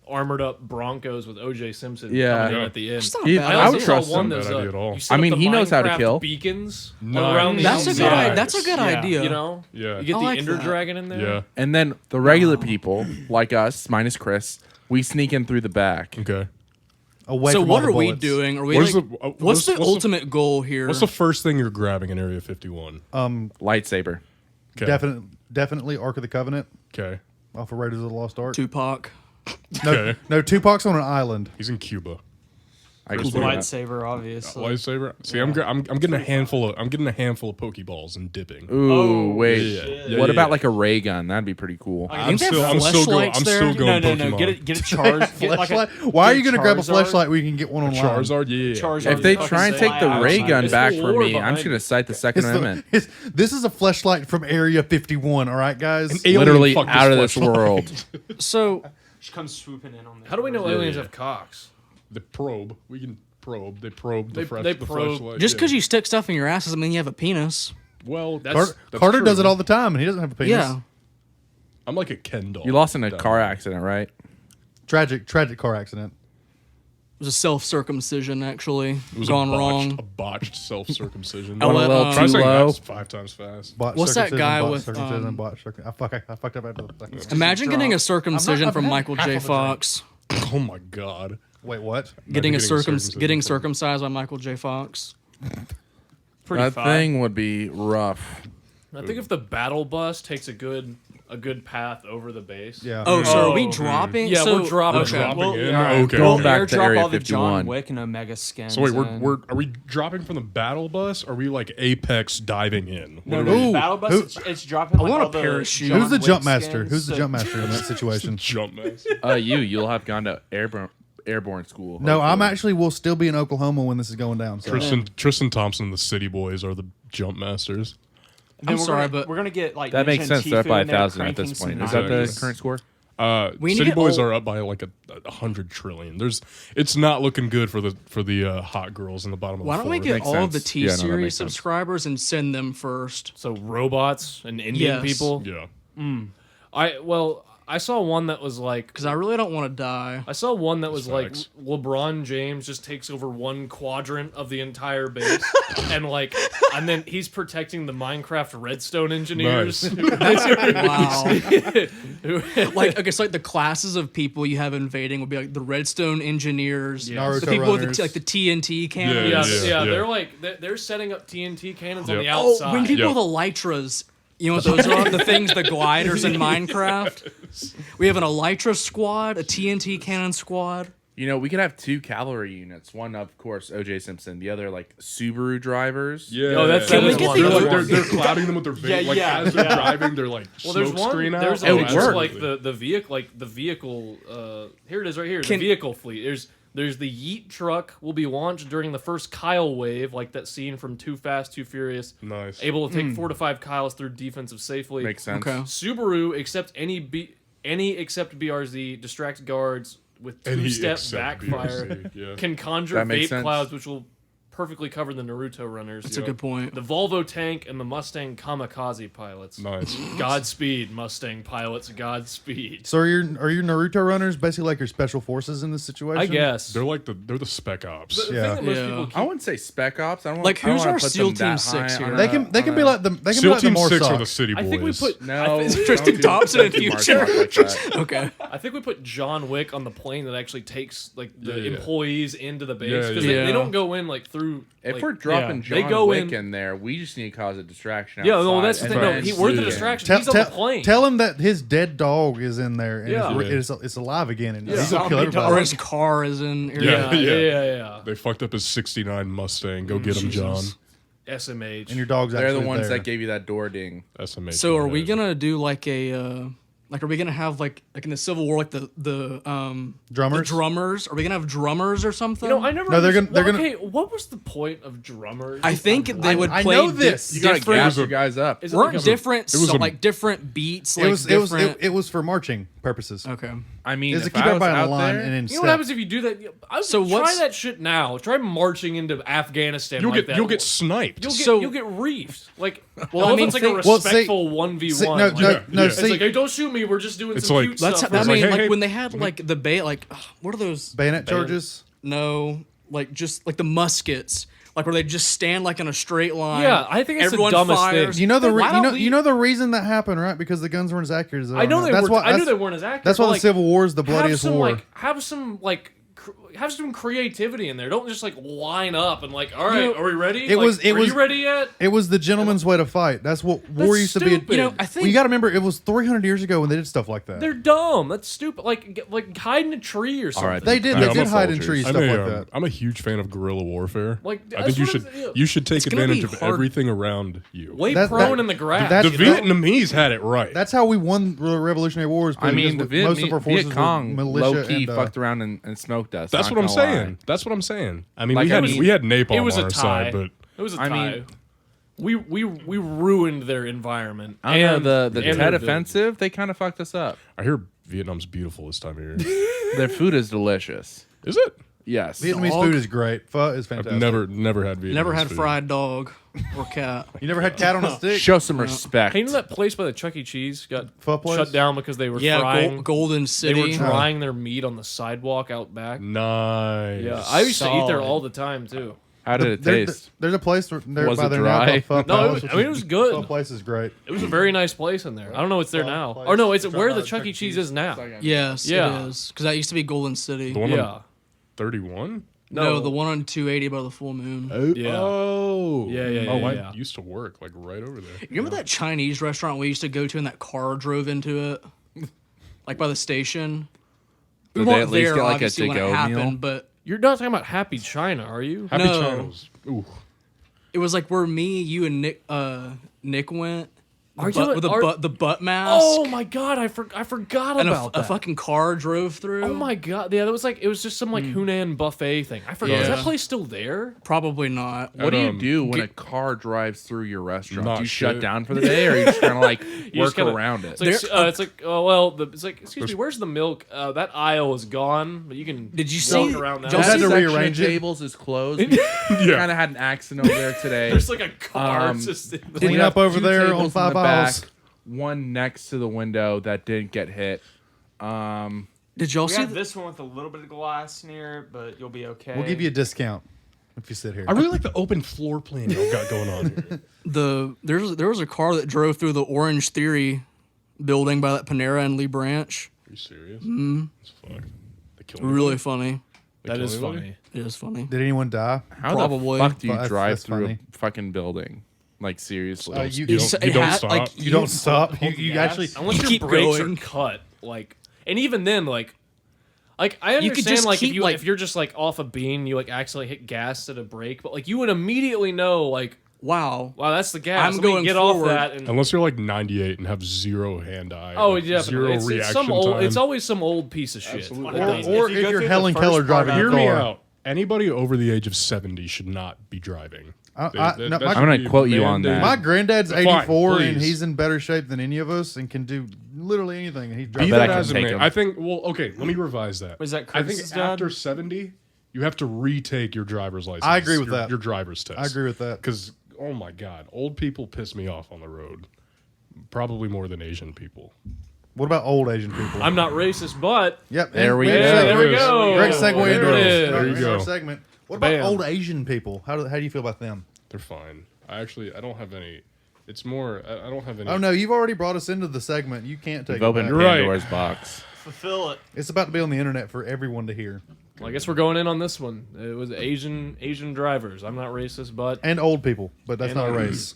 armored up Broncos with OJ Simpson Yeah. coming in at the end. That's not He- bad. I I also would saw trust one him. that's Bad idea at all. you set I up mean, the he knows how to Minecraft kill. beacons Nice. around the That's a good. outside. That's a good Yeah. idea. You know, Yeah. you get I the like Ender that. Dragon in there. Yeah. And then the regular people, like us, minus Chris, we sneak in through the back. Okay. Away So from what all are the we bullets. doing? Are we What's like, the- what's what's- the what's the- ultimate goal here? What's the first thing you're grabbing in Area 51? Lightsaber. Okay. Definitely Ark of the Covenant Okay. off of Raiders of the Lost Ark. Tupac? Okay. No, Tupac's on an island. He's in Cuba. I can see that. Lightsaber, obviously. Lightsaber. See, I'm getting a handful of Pokeballs and dipping. Ooh, Oh, wait. Yeah, What yeah, about yeah. like a ray gun? That'd be pretty cool. I'm they have still going. fleshlights I'm there? still going. No. Pokemon. Get a charge. Get like a, Fleshlight? Why are you get going to grab a Charizard. flashlight where you can get one online? Charizard. Yeah. Charizard. If they Fucking try and say take the I ray outside. gun It's back the for war me, I'm behind just gonna it. cite the Second Amendment. This is a flashlight from Area 51. All right, guys. Alien Literally fucked out of this this fleshlight. world. So Just come swooping in on them. How do we know aliens yeah. have cocks? The probe. We can probe. They probe the They the probe. fleshlight, just because yeah. you stick stuff in your ass doesn't mean you have a penis. Well, That's- Carter true. does it all the time, and he doesn't have a penis. Yeah. I'm like a Ken doll. You lost in a down car there. accident, right? Tragic car accident. It was a self-circumcision, actually. It was Gone a wrong. botched self-circumcision. I'll Went a let, little um, Try too saying low. that 5 times fast. Botched What's that circumcision, guy botched with, circumcision, botched circum- I fucked up after the Imagine getting a circumcision I'm from not- Michael half J. of a drink. Fox. Oh my god. Wait, what? Getting circumcision. getting circumcised by Michael J. Fox. Pretty That fine. thing would be rough. I think if the battle bus takes a good path over the base. Yeah. Oh, so are we Oh. dropping? Yeah, so, we're dropping. okay. Dropping Well, in. yeah. Okay. Going back to airdrop Area all the 51. John Wick and Omega skins. So wait, and- are we dropping from the battle bus? Or are we like Apex diving in? No, What no, are we- Ooh, battle bus. who- It's dropping. I like, want a all the parachute. John Who's the Wick jump master? skins, Who's the so- jump master in that situation? Jump mess. You'll have gone to airborne school. No, I'm hopefully. actually will still be in Oklahoma when this is going down. So. Tristan Thompson and the City Boys are the jump masters. Then I'm we're sorry, gonna, but we're gonna get like That makes Ninja sense. and They're up Tifu by in there 1,000 at cranking this point. some Is that the knives. current score? We need to City get Boys all- are up by like 100 trillion. It's not looking good for the hot girls in the bottom of Why the don't we floor. get Makes all of the sense. T Yeah, no, that series makes sense. subscribers and send them first? So robots and Indian Yes. people. Yeah. I saw one that was like Because I really don't want to die. I saw one that was like Facts. LeBron James just takes over one quadrant of the entire base and then he's protecting the Minecraft redstone engineers. Wow. Who- Like, okay, so like the classes of people you have invading would be like the redstone engineers, Naruto the people with runners. the, like the TNT cannons. yeah, Yeah. they're like they're setting up TNT cannons on the Yep. Oh, outside. when people Yep. with elytras, you know what those are? The things, the gliders in Minecraft. We have an elytra squad, a TNT cannon squad. You know, we could have 2 cavalry units. One, of course, O.J. Simpson. The other, like Subaru drivers. Yeah. Oh, that's- Can that we is get one. the They're, other like, one? they're clouding them with their veins. Yeah, Like yeah, as they're yeah. driving, they're like Well, there's smoke one. screen out. There's It would also work. like the vehicle, like the vehicle. Here it is, right here. Can- the vehicle fleet. There's the Yeet truck will be launched during the first Kyle wave, like that scene from Too Fast, Too Furious. Nice. Able to take 4 to 5 Kyles through defensive safely. Makes sense. Okay. Subaru accept any except BRZ, distract guards, with And he two-step accepted backfire BRC, yeah. can conjure That makes vape sense. clouds, which will perfectly cover the Naruto runners. That's a good point. The Volvo tank and the Mustang kamikaze pilots. Nice. Godspeed, Mustang pilots. Godspeed. So are your Naruto runners basically like your special forces in this situation? I guess. They're the spec ops. The Yeah. thing that most Yeah. people keep I wouldn't say Spec Ops. I don't Like, I don't who's wanna our put SEAL them that Team 6 high here? on They a- can on be a- like the they can SEAL be like the Team more 6 are the socks. city boys. I think we put. No, I, think, Tristan don't do- Thompson in don't do future. martial arts like that. Okay. I think we put John Wick on the plane that actually takes like the Yeah. employees into the base Yeah, because yeah. they don't go in like through. If like, we're dropping yeah. John they go Wick in. in there, we just need to cause a distraction. Yeah, no, outside that's the and thing. No, then we're the Yeah. distraction. He's on the plane. Tell him that his dead dog is in there and Yeah. it's alive again and Yeah. he's gonna kill Zombie everybody. Or his car is in. Yeah. yeah. They fucked up his '69 Mustang. Go get him, John. SMH. And your dog's they're actually the ones there. that gave you that door ding. SMH. So are we yeah. gonna do like a like are we gonna have like in the Civil War like the Drummers? the drummers? Are we gonna have drummers or something? You know, I never. No, they're understood- gonna- they're Okay, what was the point of drummers? I think they would I play know this. You gotta different. gas your guys up. Is it Weren't like a- different, it was so, a- like different beats, like It was different. it was for marching purposes. Okay. I mean, Is to if keep I was everybody on out the line there, and then You know what happens if you do that? I So try what's- that shit now. Try marching into Afghanistan. You'll like get that. you'll get sniped. You'll get reefed. Like, Well, I mean, it's like a think- well, see- respectful 1v1. See, no, like, no, no. yeah. it's See, like, hey, don't shoot me. We're just doing It's some like- cute That's stuff. I It's mean, like, like hey, when they had like the what are those? bayonet charges. No, like just like the muskets, like where they just stand like in a straight line. Yeah, I think it's the Everyone dumbest fires. thing. You know the Why don't we- you know the reason that happened, right? Because the guns weren't as accurate as they I know are now. they That's were. why, I knew that's- they weren't as accurate. That's why but, the like, Civil War is the have bloodiest some, war. Like, have some have some creativity in there. Don't just like line up and like, all right, know, are we ready? it Like, was- it are was- you ready yet? It was the gentleman's way to fight. That's what war used to be. stupid. You know, I Well, think you got to remember, it was 300 years ago when they did stuff like that. They're dumb. That's stupid. Like hide in a tree or something. right, They did. I They know, did I'm a hide in soldiers. trees, I'm stuff a, like um, that. I'm a huge fan of guerrilla warfare. Like, I that's think what you should take gonna be advantage of hard. everything around you. Lay That- prone that- in the grass. that- The Vietnamese had it right. That's how we won the Revolutionary Wars. I mean, the because most of our forces Viet Cong were militia low key and, fucked around and smoked us. That's not what I'm gonna lie. saying. That's what I'm saying. I mean, Like, we I had mean, we had napalm it was on a our tie. side, but It was a I tie. mean- we ruined their environment. I don't and, know, the and Tet their offensive, they kind of fucked us up. I hear Vietnam's beautiful this time of year. Their food is delicious. Is it? Yes. Vietnamese Dog. food is great. Pho is fantastic. I've never had Vietnamese. never had food. fried dog or cat. You never had cat on a stick? Show some respect. Hey, you know that place by the Chuck E. Cheese got Pho place? shut down because they were Yeah, frying. Golden They City. were drying their meat on the sidewalk out back. Nice. Yeah, I used to eat there Solid. all the time too. How did it There- taste? There's a place there Was by it there dry? now called Pho No, Palace, I mean, it was good. Pho place is great. It was a very nice place in there. I don't know what's there now. place. Or no, it's It's where right the by Chuck E. Cheese is now. Yes, Yeah. it is because that used to be Golden City. The one Yeah. on 31. No, the one on 280 by the full moon. Oh, Yeah. oh, Yeah, yeah, Oh, yeah, I yeah. used to work like right over there. You remember that Chinese restaurant we used to go to and that car drove into it? Like by the station? We Did they weren't at least there, get, like, a obviously, when it to-go happened, meal? but You're not talking about Happy China, are you? Happy No. Channels. Ooh. it was like where me, you, and Nick went. Are you But talking- with the are- the butt mask. Oh my god, I forgot and about a that. fucking car drove through. Oh my god, yeah, that was like it was just some like Hunan buffet thing. I forgot. Is Yeah. that place still there? Probably not. What do you Um, do when a car drives through your restaurant? Not Do you shut shit. down for the day, or you just kind of like You just work kinda- around it? It's like oh well, it's like excuse me, where's the milk? That aisle is gone, but you can. Did you walk see- around that? Y'all Just had see to Section of rearrange it. tables is closed. Yeah. Kind of had an accident over there today. There's like a car Um, just in the Clean We up have over two there on tables in 5 the aisles. back, one next to the window that didn't get hit. Did y'all We see? have this one with a little bit of glass near it, but you'll be okay. We'll give you a discount if you sit here. I really like the open floor plan y'all got going on here. There was a car that drove through the Orange Theory building by that Panera and Lee Branch. Are you serious? Mm-hmm. Fuck. They killed me. Really funny. They That kill is anybody? funny. It is funny. Did anyone die? How Probably. the fuck do you That's- drive that's through funny. a fucking building? Like seriously? You You don't, you don't stop. you don't stop. You actually. Unless your Keep brakes going. are cut, like, and even then, like I You could understand, just like keep, if you're just like off a beam, you like accidentally hit gas at a brake, but like you would immediately know, like, Wow. wow, that's the gas. I'm Let me going get forward. off that. And Unless you're like 98 and have zero hand-eye. oh, like, definitely, Zero it's reaction some old. time. It's always some old piece of shit. Absolutely. that Or, does it. or If you if go you're through the Helen first Keller part driving of your Hear me car. out. Anybody over the age of 70 should not be driving. No, That my- should I'm gonna be quote you on mandated. that. My granddad's Fine, 84 and please. he's in better shape than any of us and can do literally anything, and he Be drives. bet I that can as it take may, him. I think. Well, okay. Let me revise that. Was that I think Curtis's dad? after 70, you have to retake your driver's license. I agree with your, that. Your driver's test. I agree with that. Because oh my god, old people piss me off on the road. Probably more than Asian people. What about old Asian people? I'm not racist, but Yep. There we great go. segue. There we go. Great segue There into it is. our, There you into our go. segment. What about Bam. old Asian people? How do you feel about them? They're fine. I don't have any. It's more. I don't have any. Oh no, you've already brought us into the segment. You can't take We've it opened back. Right. Pandora's box. Fulfill it. It's about to be on the internet for everyone to hear. well, I guess we're going in on this one. It was Asian drivers. I'm not racist, but And old people, but that's And not a old race.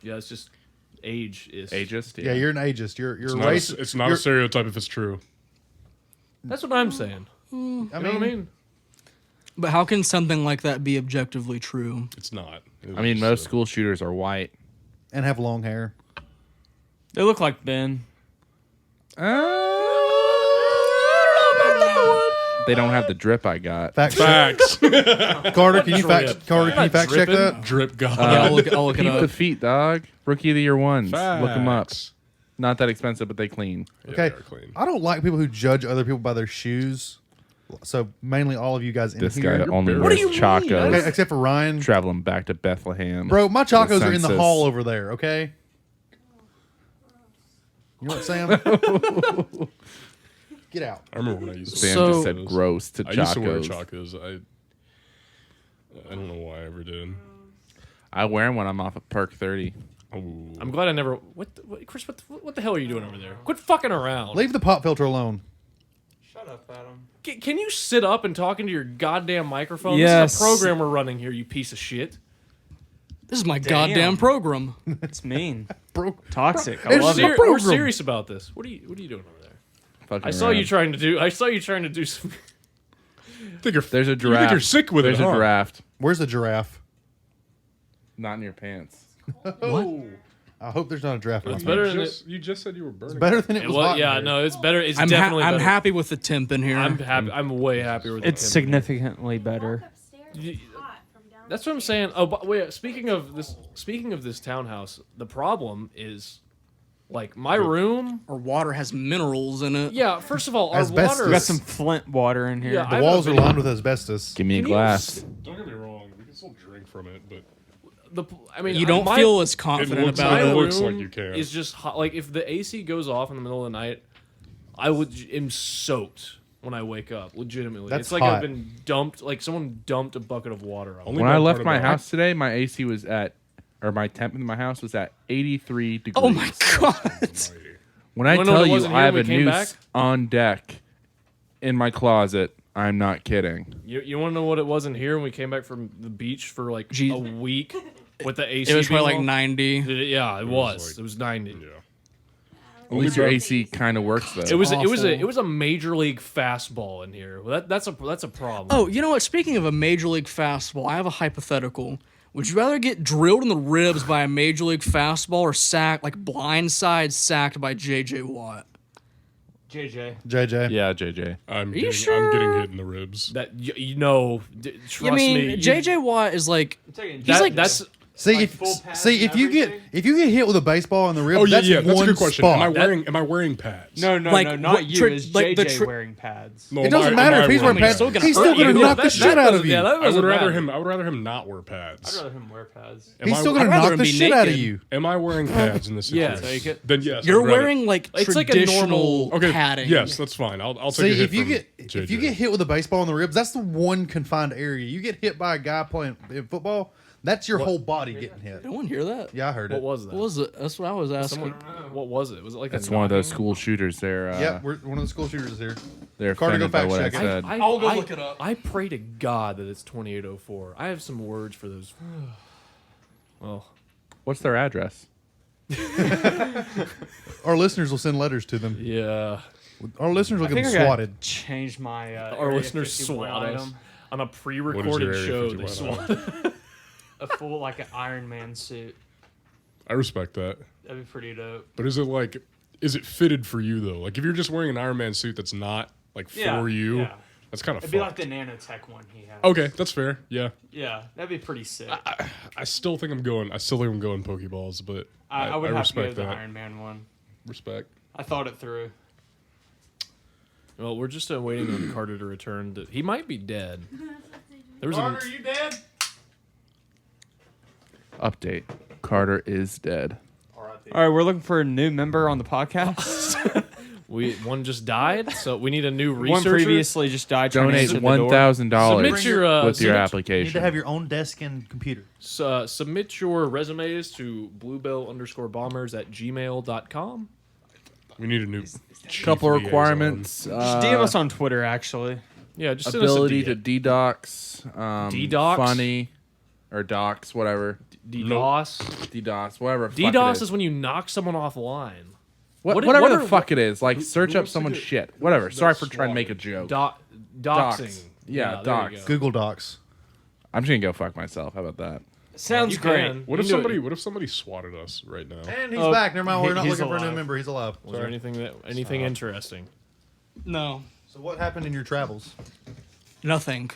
yeah, it's just age is. Ageist. Yeah, you're an ageist. You're It's a not, race. it's not a you're- stereotype if it's true. That's what I'm saying. I You know what I mean? But how can something like that be objectively true? It's not. I mean, most school shooters are white. and have long hair. They look like Ben. They don't have the drip I got. Fact check. Facts. Carter, can you Drip. fact? Carter, can you fact check dripping. that? Drip God. Yeah, I'll look it Keep the up. feet, dog. Rookie of the year ones. Look them up. Facts. Not that expensive, but they clean. Yeah, Okay. they're clean. I don't like people who judge other people by their shoes. So mainly all of you guys in This here. guy only What do wears you mean? Chacos. Okay, except for Ryan. Traveling back to Bethlehem. Bro, my chacos are in the census. hall over there, okay? You know what, Sam? Get out. I remember when I used to. Sam So- just said gross to I used to wear Chacos. chacos. I don't know why I ever did. I wear them when I'm off of Perk 30. Oh. I'm glad I never. Chris? What the hell are you doing over there? Quit fucking around. Leave the pop filter alone. Shut up, Adam. Can you sit up and talk into your goddamn microphone? Yes. This is a program we're running here, you piece of shit. This is my goddamn program. It's mean. Bro, Toxic. I It's love ser- it. We're program. serious about this. What are you doing over there? Fucking I saw around. you trying to do. I saw you trying to do some. Think you're, There's a You giraffe. think you're sick with There's it, a huh? giraffe. where's the giraffe? Not in your pants. Oh. I hope there's not a giraffe. It's on better here. than You just said you were burning. Better than it was hot. in yeah, here. no, it's better. It's I'm definitely. I'm better. happy with the temp in here. I'm happy. I'm way happier with It's the temp. significantly better. That's what I'm saying. Oh, but wait. Speaking of this townhouse, the problem is, like, my room. Our water has minerals in it. Yeah. First of all, our Asbestos. water. We got some Flint water in here. Yeah, The I- walls are lined with asbestos. Give me a Can you glass. Don't get me wrong. We can still drink from it, but I mean, You don't my- feel as it confident looks, about my it it. looks room like you can. is just hot. Like, if the AC goes off in the middle of the night, am soaked when I wake up. Legitimately, That's it's like hot. I've been dumped. Like someone dumped a bucket of water on me. Only When I bad left part my about- house today, my AC was at, or my temp in my house was at 83 degrees. Oh my god. When I You wanna know tell what it you wasn't I here have when a we came noose back? on deck in my closet, I'm not kidding. You want to know what it was in here when we came back from the beach for like Jeez. a week with the AC? It was probably like being off? 90. Yeah, it was. like- It was 90. Yeah. At least your AC kind of works though. It was awful. a major league fastball in here. Well, that's a problem. Oh, you know what? Speaking of a major league fastball, I have a hypothetical. Would you rather get drilled in the ribs by a major league fastball or sacked, like blindside sacked by J.J. Watt? JJ. JJ. Yeah, JJ. I'm you getting sure? hit in the ribs. that you know, trust I mean, me. J.J. Watt is like That, like- that's See Like if full pads see and if you get everything? if you get hit with a baseball in the rib, Oh yeah, that's yeah. That's one a good question. spot. Am I wearing pads? No, Like, no, what not you. tri- Is like the JJ tri- wearing pads? No, It doesn't am I- matter am if I he's wearing wearing pads. Still gonna He's hurt still going you. to Yeah, knock the shit out doesn't- of you. Yeah, that I would doesn't rather matter. him. I would rather him not wear I'd pads. rather him wear pads. Am He's I- still going to I'd rather knock him the be shit out of naked. you. Am I wearing pads in this Yes. situation? Take it. Then yes. you're I'd rather- wearing like It's like a traditional normal- Okay. padding. Yes, that's fine. I'll take a See, hit if you from get JJ. if you get hit with a baseball in the ribs, that's the one confined area. You get hit by a guy playing football, that's your whole body getting hit. No one hear that. Yeah, I heard What it. was that? What was it? That's what I was asking. Someone, what was it? Was it like That's a one of those knocking? school shooters. They're Yep, we're one of the school shooters is here. they're Carter, go offended by fact what I check it. said. I'll go look it up. I pray to God that it's 2804. I have some words for those. Well, What's their address? Our listeners will send letters to them. yeah. Our listeners will I get think them I gotta swatted. change my Our Area listeners 51 swat us item. on a What is pre-recorded your Area show. They 51 swat. A full like an Iron Man suit. I respect that, That'd be pretty dope. but is it fitted for you though? Like if you're just wearing an Iron Man suit that's not like Yeah, for you, yeah. that's kind of It'd be like fucked. the nanotech one he had. Okay, that's fair. Yeah, Yeah, that'd be pretty sick. I still think I'm going. I still think I'm going Pokeballs, but I would have to go respect with the that. Iron Man one. Respect. I thought it through. Well, we're just waiting on Carter to return. He might be dead. There was Carter, you dead? Update. Carter is dead. All right, we're looking for a new member on the podcast. one just died, so we need a new One researcher. previously just died. trying to Donate answer the door. $1,000 Submit your with your You need application. to have your own desk and computer. submit your resumes to bluebell_bombers@gmail.com. We need a new chief Couple liaison. requirements. Just DM us on Twitter, actually. Yeah, just send us a Ability to DM. DDoS. DDoS? Funny. Or docs, whatever. DDoS. DDoS, whatever. fuck it DDoS is when you knock someone offline. what whatever are- the fuck it is. Like, search up wants to someone's get shit. Whatever. Sorry for swatted? trying to make a joke. Doxing. Docs. Yeah, there you docs. go. Google Docs. I'm just going to go fuck myself. How about that? Sounds You great. can. What You if can do somebody? it. What if somebody swatted us right now? And he's Oh, back. Never mind. We're not he's looking for a new alive. member. He's alive. Was there anything interesting? No, So what happened in your travels? nothing.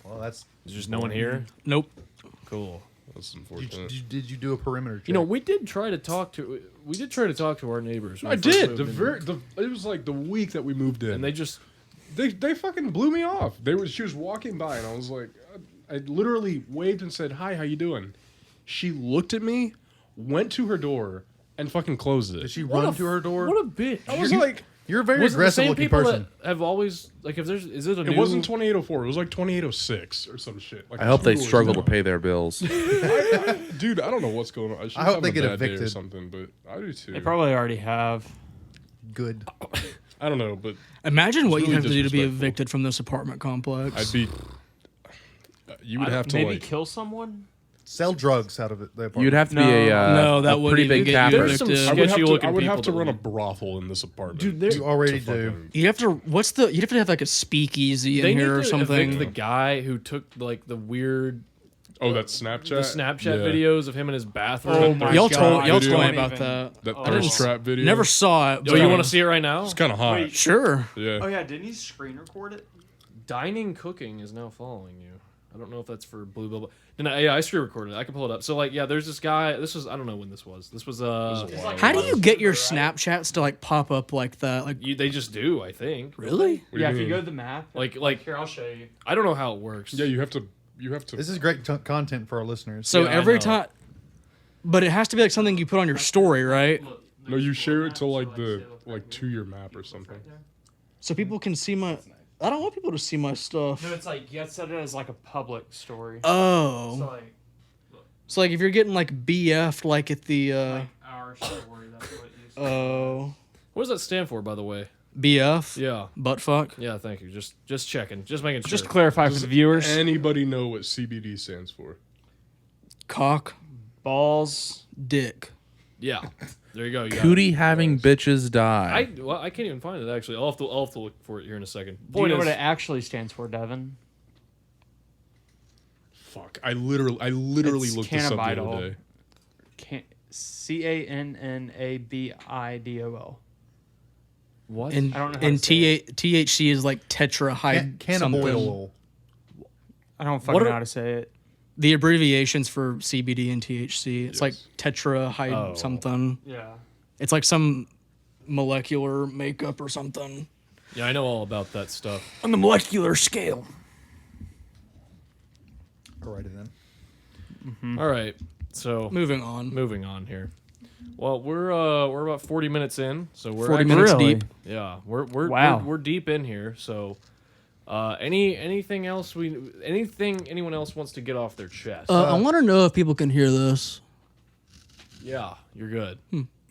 Well, that's. There's just no one here. Nope. Cool. That's Did unfortunate. you do a perimeter check? You know, we did try to talk to our neighbors. when I we first did. moved in. It was like the week that we moved in, And they just they fucking blew me off. She was walking by, and I was like, I literally waved and said, "Hi, how you doing?" She looked at me, went to her door, and fucking closed it. Did she run to her door? What a bitch. I was like, You're a very Was it the aggressive same looking people person. that have always like if there's is it a it new wasn't 2804. It was like 2806 or some shit. Like I hope they 2 doors struggle to down. pay their bills. Dude, I don't know what's going on. She's I hope having they a get bad day or evicted. something, but I do too. They probably already have. Good. I don't know, but Imagine what really you have to do to be disrespectful. evicted from this apartment complex. I'd be. You would have to maybe like. kill someone. Sell drugs out of it. The apartment. You'd have to be No. No, that a wouldn't pretty even big get you capper. There's some evicted. I would have sketchy to. looking I would have to people run a that brothel in this apartment. Dude, they're- You already to do. fucking- You have to. You'd have to have like a speakeasy they in need here or to something. evict the guy who took like the weird Oh, that Snapchat. the Snapchat Yeah. videos of him in his bathroom. Oh my Y'all God. told Don't me even- about that. That Oh. thirst trap video. Never saw it. Oh, but- you want to see it right now? It's kind of hot. Wait. Sure. Yeah. Oh yeah, didn't he screen record it? Dining Cooking is now following you. I don't know if that's for Blue Bill. Yeah, I screen recorded it. I can pull it up. So like, yeah, there's this guy. This was I don't know when this was. This was How do you get your Snapchats to like pop up like that? Like they just do. I think. really? What do Yeah, you if you mean? go to the map. Like Here, I'll show you. I don't know how it works. Yeah, you have to. You have to. This is great content for our listeners. So Yeah, I every know. time, but it has to be like something you put on your story, right? No, you share it to like to your map or something. So people can see my. I don't want people to see my stuff. No, it's like you have to set it as like a public story. Oh, So like, so like if you're getting like BF'd like at the like our story. That's what it used to be. oh What does that stand for, by the way? BF Yeah. butt fuck. Yeah. Thank you. Just checking. Just making sure. Just to clarify for the viewers. Anybody know what CBD stands for? Cock, Balls. dick. Yeah. There you go. You got it. Cootie having bitches die. I can't even find it actually. I'll have to look for it here in a second. Do you Point know is, what it actually stands for, Devin? Fuck! I literally It's looked this up the cannabidiol. other day. CANNABIDOL. what? And I don't know how and to say it. THC is like tetrahyd something. Cannabis. I don't fucking What know are- how to say it. The abbreviations for CBD and THC. It's like tetrahyd Oh. something. Yeah. It's like some molecular makeup or something. Yeah, I know all about that stuff. On the molecular scale. I'll write it in. All right. So Moving on. moving on here. Well, we're about 40 minutes in, so we're 40 actually- minutes Really? deep. Yeah, we're Wow. we're deep in here. So, anything else anyone else wants to get off their chest? I want to know if people can hear this. Yeah, you're good.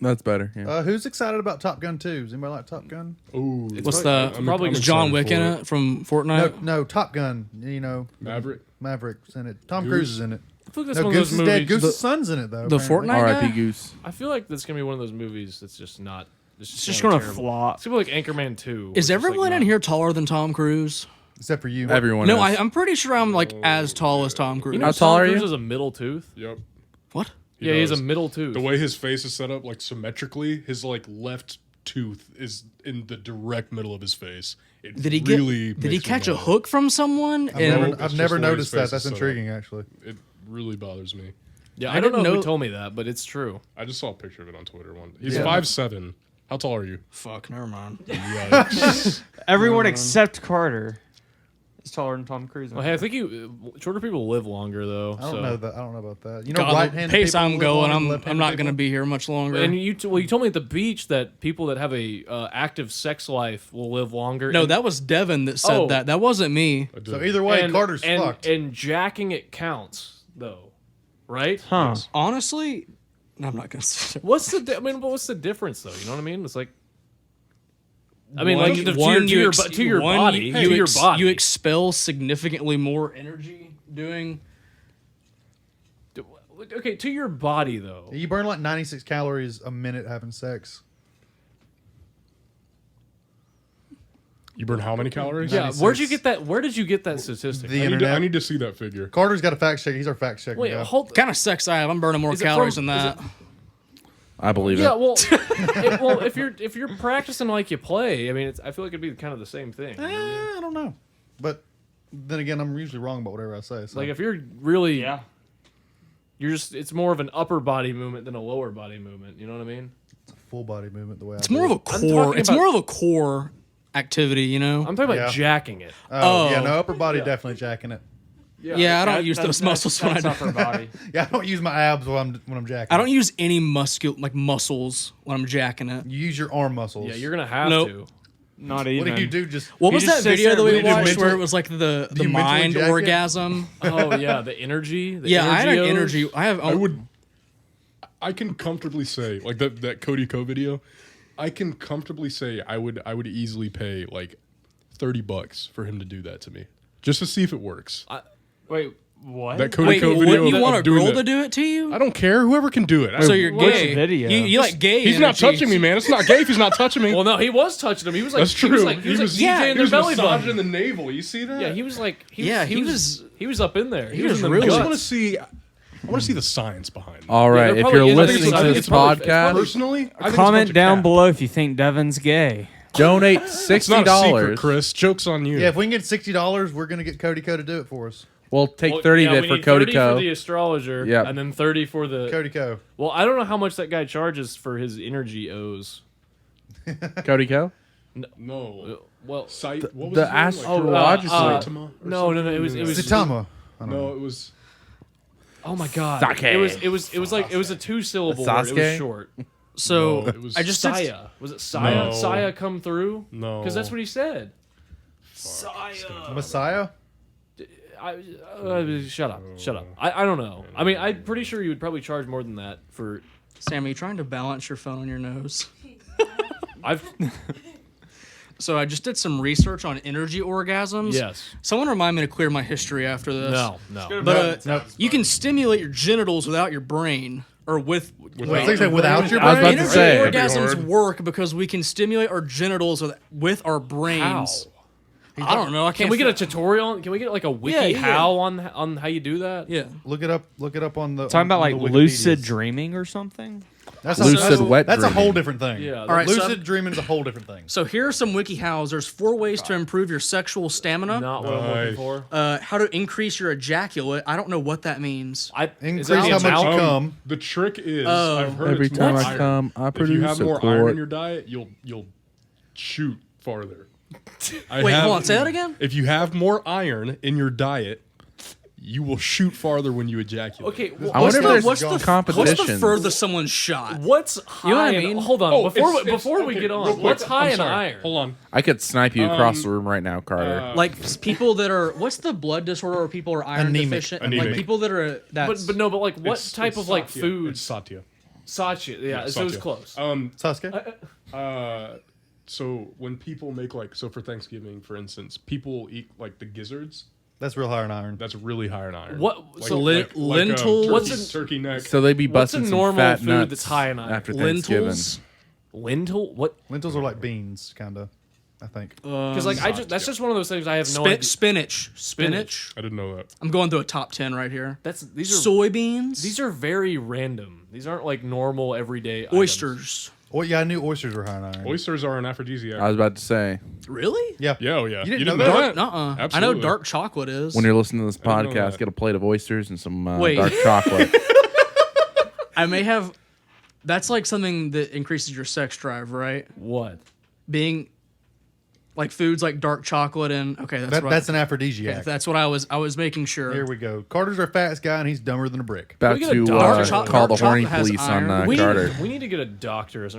That's better. Yeah. Who's excited about Top Gun 2? Does anybody like Top Gun? Ooh, What's probably- that? probably Is I'm John excited Wick for in it. it from No, Fortnite? no, Top Gun. You know, Maverick. Maverick's in it. Tom Goose. Cruise is in it. I feel like that's No, one of Goose those is dead. movies. Goose's son's in it though. the apparently. Fortnite? R.I.P. guy? Goose. I feel like that's gonna be one of those movies that's just not. It's just gonna flop. It's gonna be like Anchorman 2. Is everyone in here taller than Tom Cruise? Except for you. Everyone. No, is. I'm pretty sure I'm like as tall as Tom Cruise. You know, How Tom tall are Cruise you? has a middle tooth. Yep. What? Yeah, he has a does. middle tooth. The way his face is set up, like symmetrically, his like left tooth is in the direct middle of his face. It Did he really get? Did he makes me catch a mad. hook from someone? I've And never, it's I've just never the way his noticed face that. is That's set up. intriguing, actually. It really bothers me. Yeah, I I don't know didn't who know- told me that, but it's true. I just saw a picture of it on Twitter one. He's Yeah. 5'7", How tall are you? Fuck, never mind. Everyone except Carter is taller than Tom Cruise. Well, hey, I think shorter people live longer though. I don't so. know that. I don't know about that. You know, God, the right-handed pace people I'm live going, longer than I'm left-handed not going to people? be here much longer. And you told me at the beach that people that have a active sex life will live longer. No, and, that was Devin that said Oh. that. That wasn't me. I do. So either way, and, Carter's and, fucked. And jacking it counts though, right? Huh. Honestly, I'm not going to say What's the what's the difference though? You know what I mean? It's like, I mean, One- like to one, your you to your one, body, you- to you your ex- body. You expel significantly more energy doing. Okay, to your body though. You burn like 96 calories a minute having sex. You burn how many calories? Yeah, 96. where'd you get that? Where did you get that statistic? The I internet. need to see that figure. Carter's got a fact check. He's our fact checker. Wait, guy. hold. Kind of sex I have. I'm burning more Is it calories from- than is that. I believe Yeah, it. well, if you're practicing like you play, I mean, I feel like it'd be kind of the same thing. I don't know. But then again, I'm usually wrong about whatever I say. So. Like if you're really, Yeah. you're just it's more of an upper body movement than a lower body movement. You know what I mean? full body movement the way It's I more do of a it. I'm core. talking It's about- more of a core activity, you know. I'm talking about Yeah. jacking it. Oh, yeah, Oh. no, upper body definitely jacking it. Yeah, I don't use those muscles when I that's do. upper body. Yeah, I don't use my abs when I'm jacking. I don't use any muscles when I'm jacking it. You use your arm muscles. Yeah, you're gonna have Nope. to. Not even. What do you do? Just What You was just that sit video there that we and watched mentally- where it was like the you mentally mind jack it? orgasm? Oh yeah, the energy. The Yeah, I had an energios. energy. I can comfortably say, like that Cody Co video, I can comfortably say I would easily pay like $30 for him to do that to me, just to see if it works. Wait, what? That Cody Wait, Co what, video. you of want a doing girl that. to do it to you? I don't care. Whoever can do it. So you're Which gay. video? You like gay? He's not energy. touching me, man. It's not gay if he's not touching me. Well, no, he was touching him. He was like, That's He was true. like, he was, like yeah, DJing he their was belly massaging button. the navel. You see that? Yeah, he was like, Yeah, he he was up in there. He, was was in the really- I just guts. want to see the science behind it. All right, there if probably you're is- I think listening it's- I to think this it's probably- it's podcast, Personally, I think it's a bunch Comment of down cap. below if you think Devin's gay. donate It's not a $60. secret, Chris. Joke's on you. yeah. If we can get $60, we're gonna get Cody Co to do it for us. We'll take Well, 30 yeah, of we it for need Cody 30 Co. for the astrologer, Yep. and then 30 for the. Cody Co. Well, I don't know how much that guy charges for his energy O's. Cody Co. No. Well, Sight. What was The his name? astrological. Saitama or no, something? no, it was Saitama. I don't know. No, it was. Oh my god! Sake. It was like it was a 2-syllable word. It was Sasuke? short. So No, it was I just did- Saya. Was it Saya? No. Saya come through? No. Because that's what he said. Saya. Messiah. Shut up. Shut up. I don't know. I mean, I'm pretty sure you would probably charge more than that for. Sam, are you trying to balance your phone on your nose? I've So I just did some research on energy orgasms. yes. Someone remind me to clear my history after this. No. But No. you can stimulate your genitals without your brain, or with. Wait, they say without your I was brain. about to Energy say. orgasms hard. work because we can stimulate our genitals with our brains. I don't know. I can't. Can we get a fi- tutorial? Can we get like a wiki Yeah. how on how you do that? Yeah. Look it up. Look it up on the. Talking on about like the Wikipedias. lucid dreaming or something. That's Lucid wet That's a whole dreaming. different thing. Yeah. All right, so Lucid I've- dreaming is a whole different thing. So here are some WikiHows. There's 4 ways to improve your sexual stamina. Not what I'm looking Nice. for. How to increase your ejaculate. I don't know what that means. Increase is that the how much amount? you come. The trick is, Oh. I've heard Every it's time more I iron. come, I If you have produce a more iron quart. in your diet, you'll shoot farther. Wait, hold on. Say that again. If you have more iron in your diet, you will shoot farther when you ejaculate. Okay. Well, I wonder if there's what's the competition. furthest someone's shot? what's high? know what I in- mean? Hold on. Oh, before we okay, get real on, quick, what's high I'm in sorry. iron? Hold on. I could snipe you across the room right now, Carter. Like people that are what's the blood disorder where people are iron Anemic. deficient? Anemic. Like people that are that's But no, but like what It's- type it's of like Satya. food? It's Satya. Satya. Yeah, so it's Satya. close. Sasuke. So when people make so for Thanksgiving, for instance, people eat like the gizzards. That's real high in iron. That's really high in iron. What- so lentils- turkey, What's turkey neck. So they'd be What's busting a some normal fat food nuts that's high in iron? after Thanksgiving. lentils. Lentil? What? Lentils are like beans, kind of. I think. Because like that's just one of those things I have no idea. Spinach. I didn't know that. I'm going through a top 10 right here. These are Soybeans. these are very random. These aren't like normal everyday items. oysters. Oh yeah, I knew oysters were high in iron. Oysters are an aphrodisiac. I was about to say, Really? Yeah. yeah, oh yeah. You didn't know Dark. that? I know Absolutely. dark chocolate is. when you're listening to this didn't know podcast, that. get a plate of oysters and some Wait. dark chocolate. I may have That's like something that increases your sex drive, right? What? Being like foods like dark chocolate and okay, that's what That's an aphrodisiac. that's what I was making sure. Here we go. Carter's our fast guy, and he's dumber than a brick. About we get a to dark call the chocolate horny has police iron. on We Carter. need to get a doctor as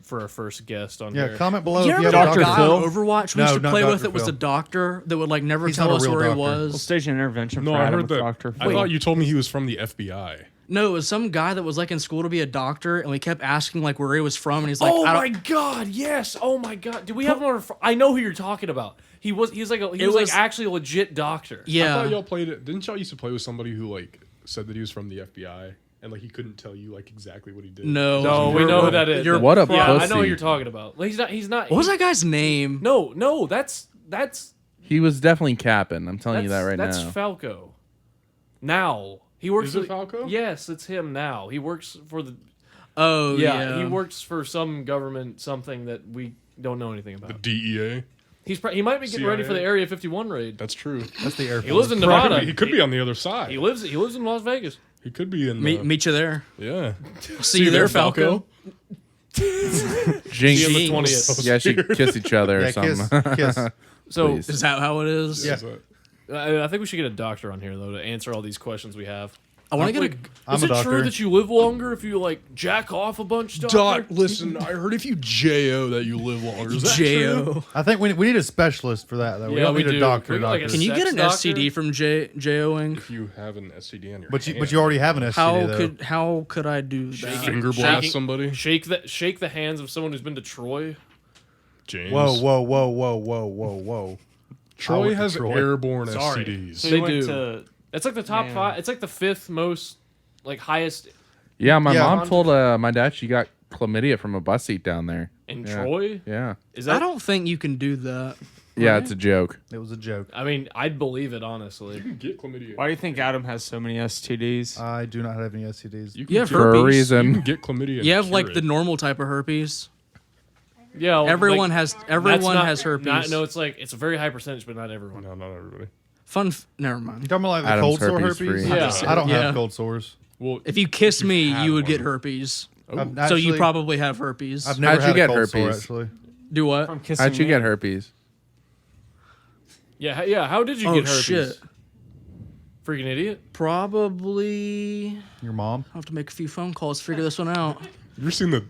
for our first guest on Yeah, here. comment below You if you remember have a that Dr. guy doctor. Phil? on Overwatch we No, used to not play with? Dr. It was Phil. a doctor that would like never He's tell not a us real where doctor. he We'll was. stage an intervention No, for I Adam heard with that. Dr. I thought you told me he was from the FBI. No, it was some guy that was like in school to be a doctor, and we kept asking like where he was from, and he's like, Oh I my don't, god, yes. Oh my god. Do we have him on I know who you're talking about. He was like actually a legit doctor. I yeah. thought y'all played it. Didn't y'all used to play with somebody who like said that he was from the FBI and like he couldn't tell you like exactly what he did? No, No, we know who that is. You're- What a Yeah, I know pussy. what you're talking about. Like, he's not What was that guy's name? No, that's He was definitely capping. I'm telling you that right that's now. Falco. Now. He works Is it for Falco? Yes, it's him now. He works for the Oh yeah, he works for some government something that we don't know anything The about. DEA. He might be getting ready for the CIA? Area 51 raid. That's true. That's the Air He lives Force. in Nevada. He could be on the other side. He lives in Las Vegas. He could be in. Meet you there. Yeah. See you there, Falco. Jinx. See you on the Jinx. 20th. Yeah, should kiss each other or Yeah, something. kiss. So Please. Is that how it is? Yeah. I think we should get a doctor on here though to answer all these questions we have. I want to Wait, get a. I'm is a it true doctor. that you live longer if you like jack off a bunch, doctor? Doc, listen. I heard if you JO that you live longer. Is that true? Jo. I think we need a specialist for that though. We Yeah, don't we need do. a doctor. Can we get, like, a Can you get Sex an doctor? STD from JOing? If you have an STD on your But hand, you already have an STD though. How could I do that? finger blast Shaking- somebody. Shake the hands of someone who's been to Troy. James. Whoa. Troy went to has Troy. airborne Sorry. STDs. So They you went do. to It's like the top Man. 5. It's like the 5th most like highest Yeah, my Yeah. mom told my dad she got chlamydia from a bus seat down there. in Yeah. Troy. Yeah. Is that? I don't think you can do that. Yeah, it's a joke. It was a joke. I mean, I'd believe it honestly. You can get chlamydia. Why do you think Adam has so many STDs? I do not have any STDs. You can You have get- For a herpes. You reason. can get chlamydia. and You have cure like it. the normal type of herpes. Yeah, well, Everyone like, has that's everyone not- has herpes. No, it's like it's a very high percentage, but not everyone. No, not everybody. Never You mind. talking about like the Adam's cold sore herpes herpes? free. Yeah. I don't Yeah. have cold sores. Well, If you kiss me, had you would one. get herpes. I've So you actually- probably have herpes. I've never How'd you had get a cold sore herpes? actually. Do what? From kissing How'd you me? get herpes? Yeah. How did you Oh get herpes? shit! Freaking idiot. Probably. Your mom? I'll have to make a few phone calls to figure this one out. you ever seen the?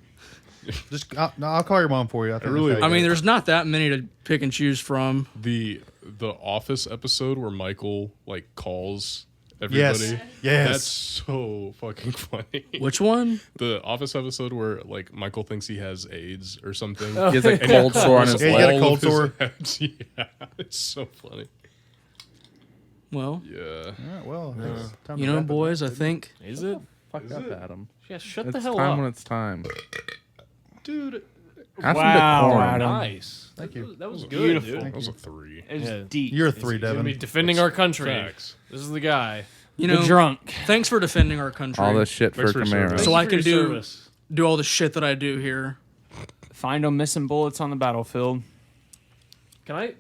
Just I'll call your mom for you. I, think really- that's how I you mean, get it. there's not that many to pick and choose from. The Office episode where Michael like calls everybody. Yes. That's so fucking funny. Which one? The Office episode where like Michael thinks he has AIDS or something. He has a cold sore on his Yeah, you leg. got a All cold of his sore? abs- Yeah, it's so funny. Well, Yeah. All right, well, it's time you to know, wrap it boys, I think Is it? Fuck up, Adam. Yeah. Shut It's the hell time up. when it's time. Dude, Have some Wow, decorum. Adam. Nice. Thank you. That was good, Beautiful. dude. that was a 3. It was Yeah. deep. You're a 3, Gonna Devin. be defending our country. Facts. This is the guy. you The know. drunk. Thanks for defending our country. All this shit for Thanks for your Camaro. service. So Thank I you can for your do service. do all the shit that I do here. Find them missing bullets on the battlefield. Can I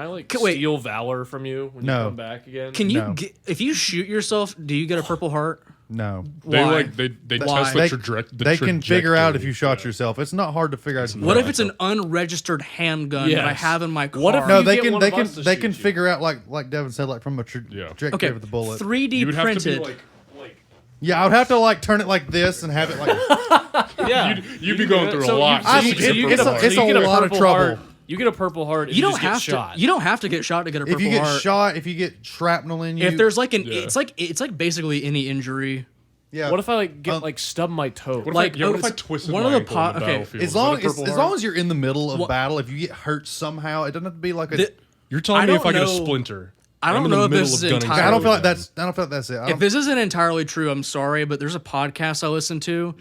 like Wait. steal valor from you when No. you come back again? Can you No. get, if you shoot yourself, do you get a Purple Heart? No. They Why? like they Why? test the trajectory. They can figure out if you shot yourself. It's not hard to figure out. What if it's an unregistered handgun that I Yes. have in my car? What if No, you they get can one they of can us to they shoot can you? figure out like Devin said, like from a trajectory okay, of the bullet. 3D You would have printed. to be like Yeah, I would have to like turn it like this and have it like. Yeah. you'd be going through a So lot. I just mean, to get it's purple a- heart. it's you get a lot of purple trouble. heart. You get a purple heart. If you don't just get have shot. to. You don't have to get shot to get a Purple If you get Heart. shot, if you get shrapnel in you, if there's like an, Yeah. it's like basically any injury. yeah. What if I like get like stub my toe? What if like, I, what oh, if I it's twisted one my of the ankle on the okay, battlefield? as Is that long a purple as heart? long as you're in the middle of What- battle, if you get hurt somehow, it doesn't have to be like a. The- You're telling I me if don't I get a know- splinter. I I'm don't in the know if middle this of is gunning entirely- I don't feel like somebody that's. I don't feel like that's it. I If don't- this isn't entirely true, I'm sorry, but there's a podcast I listen to.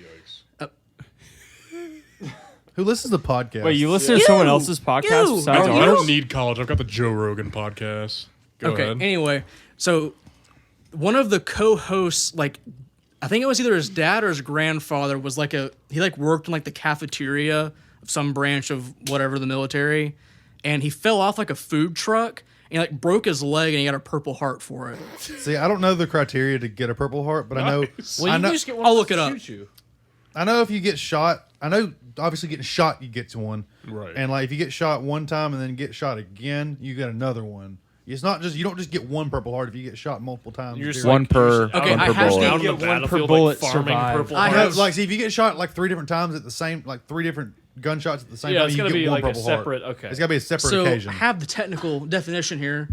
Who listens to podcasts? Wait, you listen to someone else's podcast You. besides I You ours? don't need college. I've got the Joe Rogan podcast. Go Okay. ahead. Anyway, so one of the co-hosts, like, I think it was either his dad or his grandfather, was like he like worked in like the cafeteria of some branch of whatever the military, and he fell off like a food truck and he like broke his leg and he got a Purple Heart for it. See, I don't know the criteria to get a Purple Heart, but I know. Nice. Well, I you know. can just get one I'll of us look it to up. shoot you. I know if you get shot, I know obviously getting shot, you get to one. Right. And like if you get shot one time and then get shot again, you get another one. It's not just you don't just get one Purple Heart if you get shot multiple times. You're just One like, per- you're just Okay, out I on the have to down get the one per battlefield, bullet like, farming survive. Purple I No, Hearts. like see if you get shot like 3 different times at the same, like 3 different gunshots at the same Yeah, time, it's you gonna get be one like a Purple Heart. separate. Okay, It's got to be a separate So occasion. I have the technical definition here.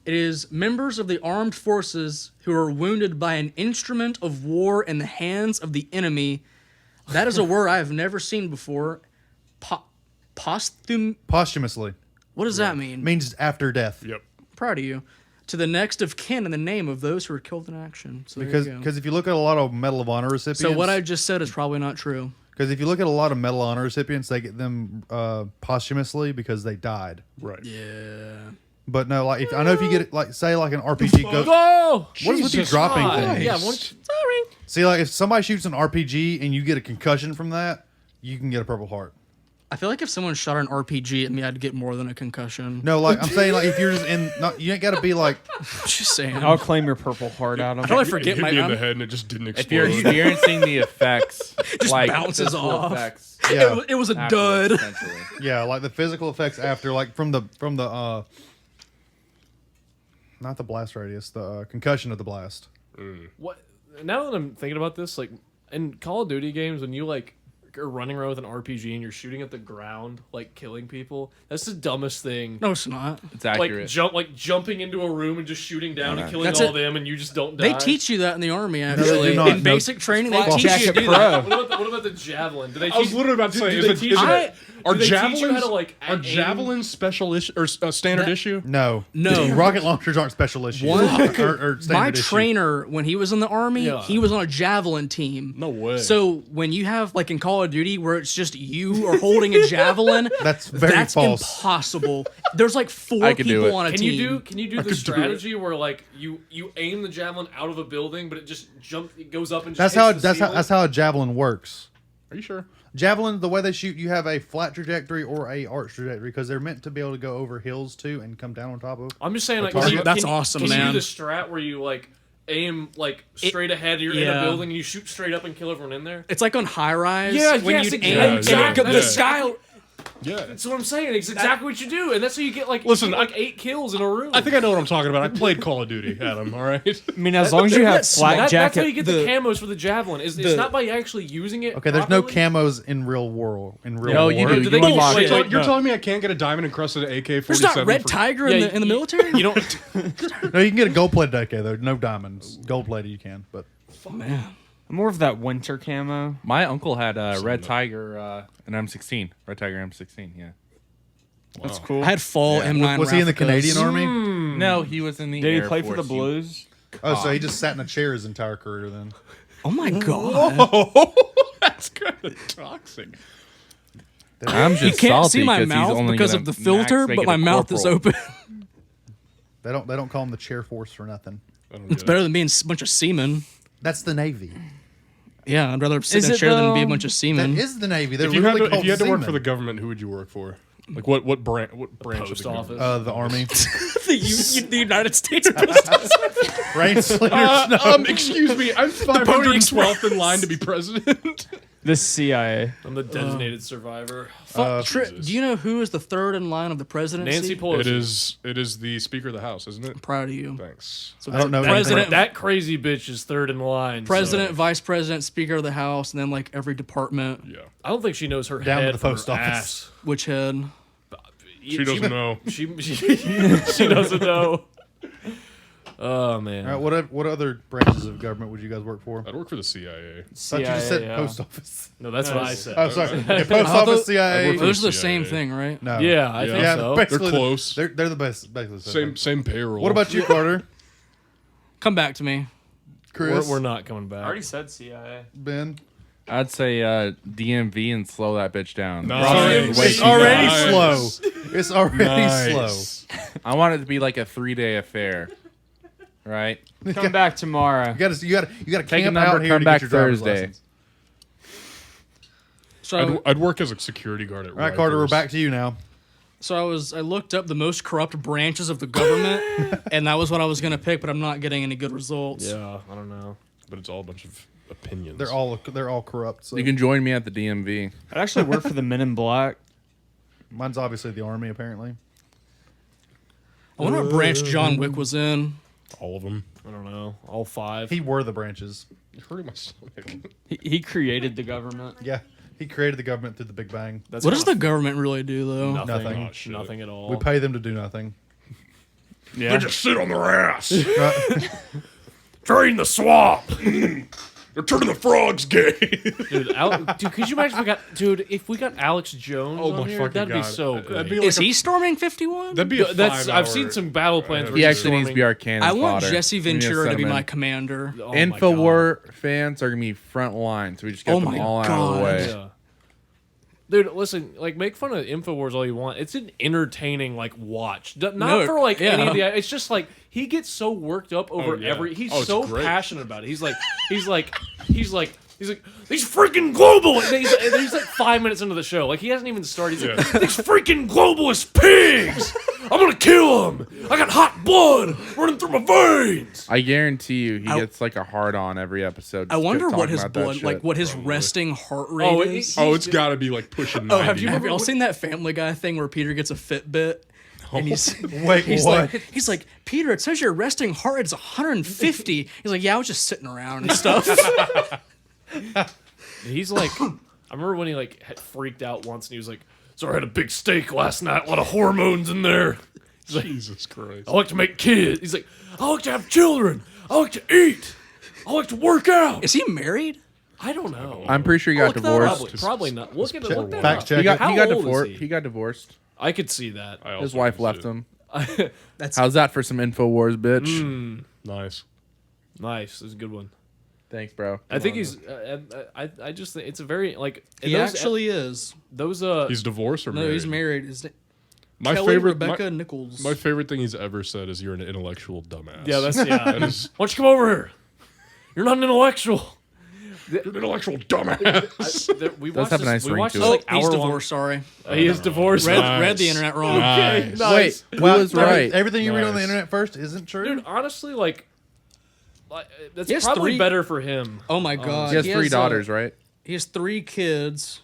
It is members of the armed forces who are wounded by an instrument of war in the hands of the enemy. That is a word I have never seen before. Posthumously What does that mean? means after death. Yep. Proud of you. To the next of kin in the name of those who are killed in action. So there you go. Because if you look at a lot of Medal of Honor recipients, So what I just said is probably not true. because if you look at a lot of Medal of Honor recipients, they get them posthumously because they died. Right. Yeah. But no, like if, I know if you get like say like an RPG go. go. What is with you Jesus dropping God. things? Yeah, sorry. See, like if somebody shoots an RPG and you get a concussion from that, you can get a Purple Heart. I feel like if someone shot an RPG at me, I'd get more than a concussion. No, like I'm saying, like if you're just in, not you ain't got to be like. Just saying. I'll claim your Purple Heart out of I probably it. forget Hit my me in the I'm- head and it just didn't If you're explode. experiencing the effects, Just like bounces physical off. effects Yeah, It was a afterwards, dud. essentially. yeah, like the physical effects after, like from the not the blast radius, the concussion of the blast. What? Now that I'm thinking about this, like in Call of Duty games, when you like are running around with an RPG and you're shooting at the ground, like killing people, that's the dumbest thing. No, it's not. It's accurate. Like jumping into a room and just shooting down and killing That's all it. them, and you just don't They die. teach you that in the army, they actually. do not. In No. basic training, they Flak teach you Jacket to do Pro. that. What about the javelin? Do they I was teach- literally about to say, do is they it- teach is you- it- are do they teach you how javelins to, like, are aim? javelins special issue or standard issue? No, No. rocket launchers aren't special issues. One- or standard My issue. trainer, when he was in the army, Yeah. he was on a javelin team. No way. So when you have like in Call of Duty where it's just you are holding a javelin, That's very false. impossible. There's like 4 I could do people it. on a Can team. you do the strategy where like you aim the javelin out of a building, but it just it goes up and just That's how a javelin works. Are you sure? Javelin, the way they shoot, you have a flat trajectory or a arch trajectory because they're meant to be able to go over hills too and come down on top of. I'm just saying, like, target. That's awesome, can man. you do the strat where you like aim like straight ahead? You're in yeah. a building and you shoot straight up and kill everyone in there. It's like on high rise. Yeah, when yes, you exactly. aim Yeah, and exactly. the Yeah. sky. Yeah. That's what I'm saying. It's exactly what you do, and that's how you get like Listen, like 8 kills in a room. I think I know what I'm talking about. I played Call of Duty, Adam. All right. I mean, as long as you have that's flak that's jacket. how you get the camos for the javelin. It's not by actually using it. Okay, there's no properly. camos in real world. In real No, war. you do. Do they You get unlock shit? it. Shit. You're telling me I can't get a diamond encrusted AK-47? There's not red for- tiger Yeah, in the military. You don't. No, you can get a gold plated AK though. No diamonds. Gold plated you can, but Man. More of that winter camo. My uncle had a Red Tiger, an M16. Red Tiger M16, yeah. That's cool. I had fall M9. was he in the replicas. Canadian Army? No, he was in the Did he Air play for the Force. Blues? Oh, so he just sat in a chair his entire career then. Oh my god. That's kind of toxic. I'm just You can't salty see my 'cause he's mouth only because gonna of the max filter, make but it my a mouth is corporal. open. They don't call him the chair force for nothing. I don't It's get it. better than being a bunch of seamen. That's the Navy. Yeah, I'd rather sit Is in a it chair than be a though? bunch of That seamen. is the Navy. They're If you had literally to, if you had to called work for the seamen. government, who would you work for? Like what branch? What branch Post of the office. government? The Army. the United States Post Rain Slinger. Excuse me, I'm 512th in line to be president. The CIA. I'm the designated survivor. Do you know who is the third in line of the presidency? Nancy Pelosi. It is the Speaker of the House, isn't it? Proud of you. Thanks. So I don't know. President, That crazy bitch is third in line. so- president, vice president, speaker of the house, and then like every department. Yeah. I don't think she knows her Down to head the from post her office. ass. Which head? She doesn't know. She doesn't know. Oh man. All right, what other branches of government would you guys work for? I'd work for the CIA. Thought you just said CIA, post office. No, that's what I said. Oh, sorry. Yeah, post I thought office, tho- CIA. Those are the CIA. same thing, right? No. Yeah, I think Yeah, so. basically They're close. They're the best. Basically, the Same same payroll. What about you, Carter? Come back to me. Chris? We're not coming back. I already said CIA. Ben? I'd say DMV and slow that bitch down. Nice. It's already Nice. slow. It's already Nice. slow. I want it to be like a 3-day affair, right? Come back tomorrow. You gotta Take a camp number, out here come to back get your driver's Thursday. license. So, I'd work as a security guard at All right, Carter, we're Rikers. back to you now. I looked up the most corrupt branches of the government, and that was what I was gonna pick, but I'm not getting any good results. Yeah, I don't know. But it's all a bunch of opinions. They're all corrupt. So You can join me at the DMV. I'd actually work for the Men in Black. mine's obviously the army. Apparently, I wonder what branch John Wick was in. all of them. I don't know. All 5. he wore the branches. You're hurting my stomach. He created the government. Yeah, he created the government through the Big Bang. That's What does kinda the government really do, though? Nothing. Oh, shit. Nothing at all. We pay them to do nothing. Yeah. Just sit on their ass. Right? Drain the swamp. They're turning the frogs gay. Dude, could you imagine if we got Alex Jones Oh on my here? fucking That'd be God. so That'd good. be like Is he storming 51? That'd be a That's 5 I've seen some battle plans. where He he's actually needs to be storming- our cannon I want fodder. Jesse We need to Ventura set to be him my in. commander. Oh my God. Infowar fans are gonna be front line, so we just get Oh them my all out of the God. way. Yeah. Dude, listen, like, make fun of Infowars all you want. It's an entertaining, like, watch. Not No, for, like, any yeah. of the... It's just, like, he gets so worked up over yeah. He's Oh, it's so great. passionate about it. He's like, these freaking global... And he's, like, 5 minutes into the show. Like, he hasn't even started. He's like, these freaking globalist pigs! I'm gonna kill them! I got hot blood running through my veins! I guarantee you, he I- gets like a hard on every episode. I just wonder talking what his about that blood, shit. like what his resting heart rate Oh, is. Oh, it's got to be like pushing 90. Oh, have y'all seen that Family Guy thing where Peter gets a Fitbit? And Wait, he's what? he's like, Peter, it says your resting heart rate's 150. He's like, yeah, I was just sitting around and stuff. He's like... I remember when he, like, had freaked out once and he was like, so I had a big steak last night, a lot of hormones in there. Jesus Christ. I like to make kids. He's like, I like to have children. I like to eat. I like to work out. Is he married? I don't know. I'm pretty sure he got Look that up. divorced. Probably not. Look at that. Fact up. check. He got, How he got old is divorced. he? He got divorced. I could see that. I also His wife can left see it. him. That's How's that for some Infowars, bitch? Nice. Nice. This is a good one. Thanks, bro. I think he's. I just think it's a very like. he those, actually is. those He's divorced or No, married? he's married. His My Kelly favorite. Rebecca Nichols. My favorite thing he's ever said is, "You're an intellectual dumbass." Yeah, that's yeah. That is, Why don't you come over here? You're not an intellectual. you're an intellectual dumbass. We Does watched have a this, nice we ring watched to this it. oh, like he's hour long. divorced. Sorry, He is divorced. read the internet wrong. Nice. Nice. Wait, who was right? Everything you read on the Nice. internet first isn't true. Dude, honestly, like that's He has probably 3 better for him. Oh my god, He has 3 daughters, right? He has 3 kids.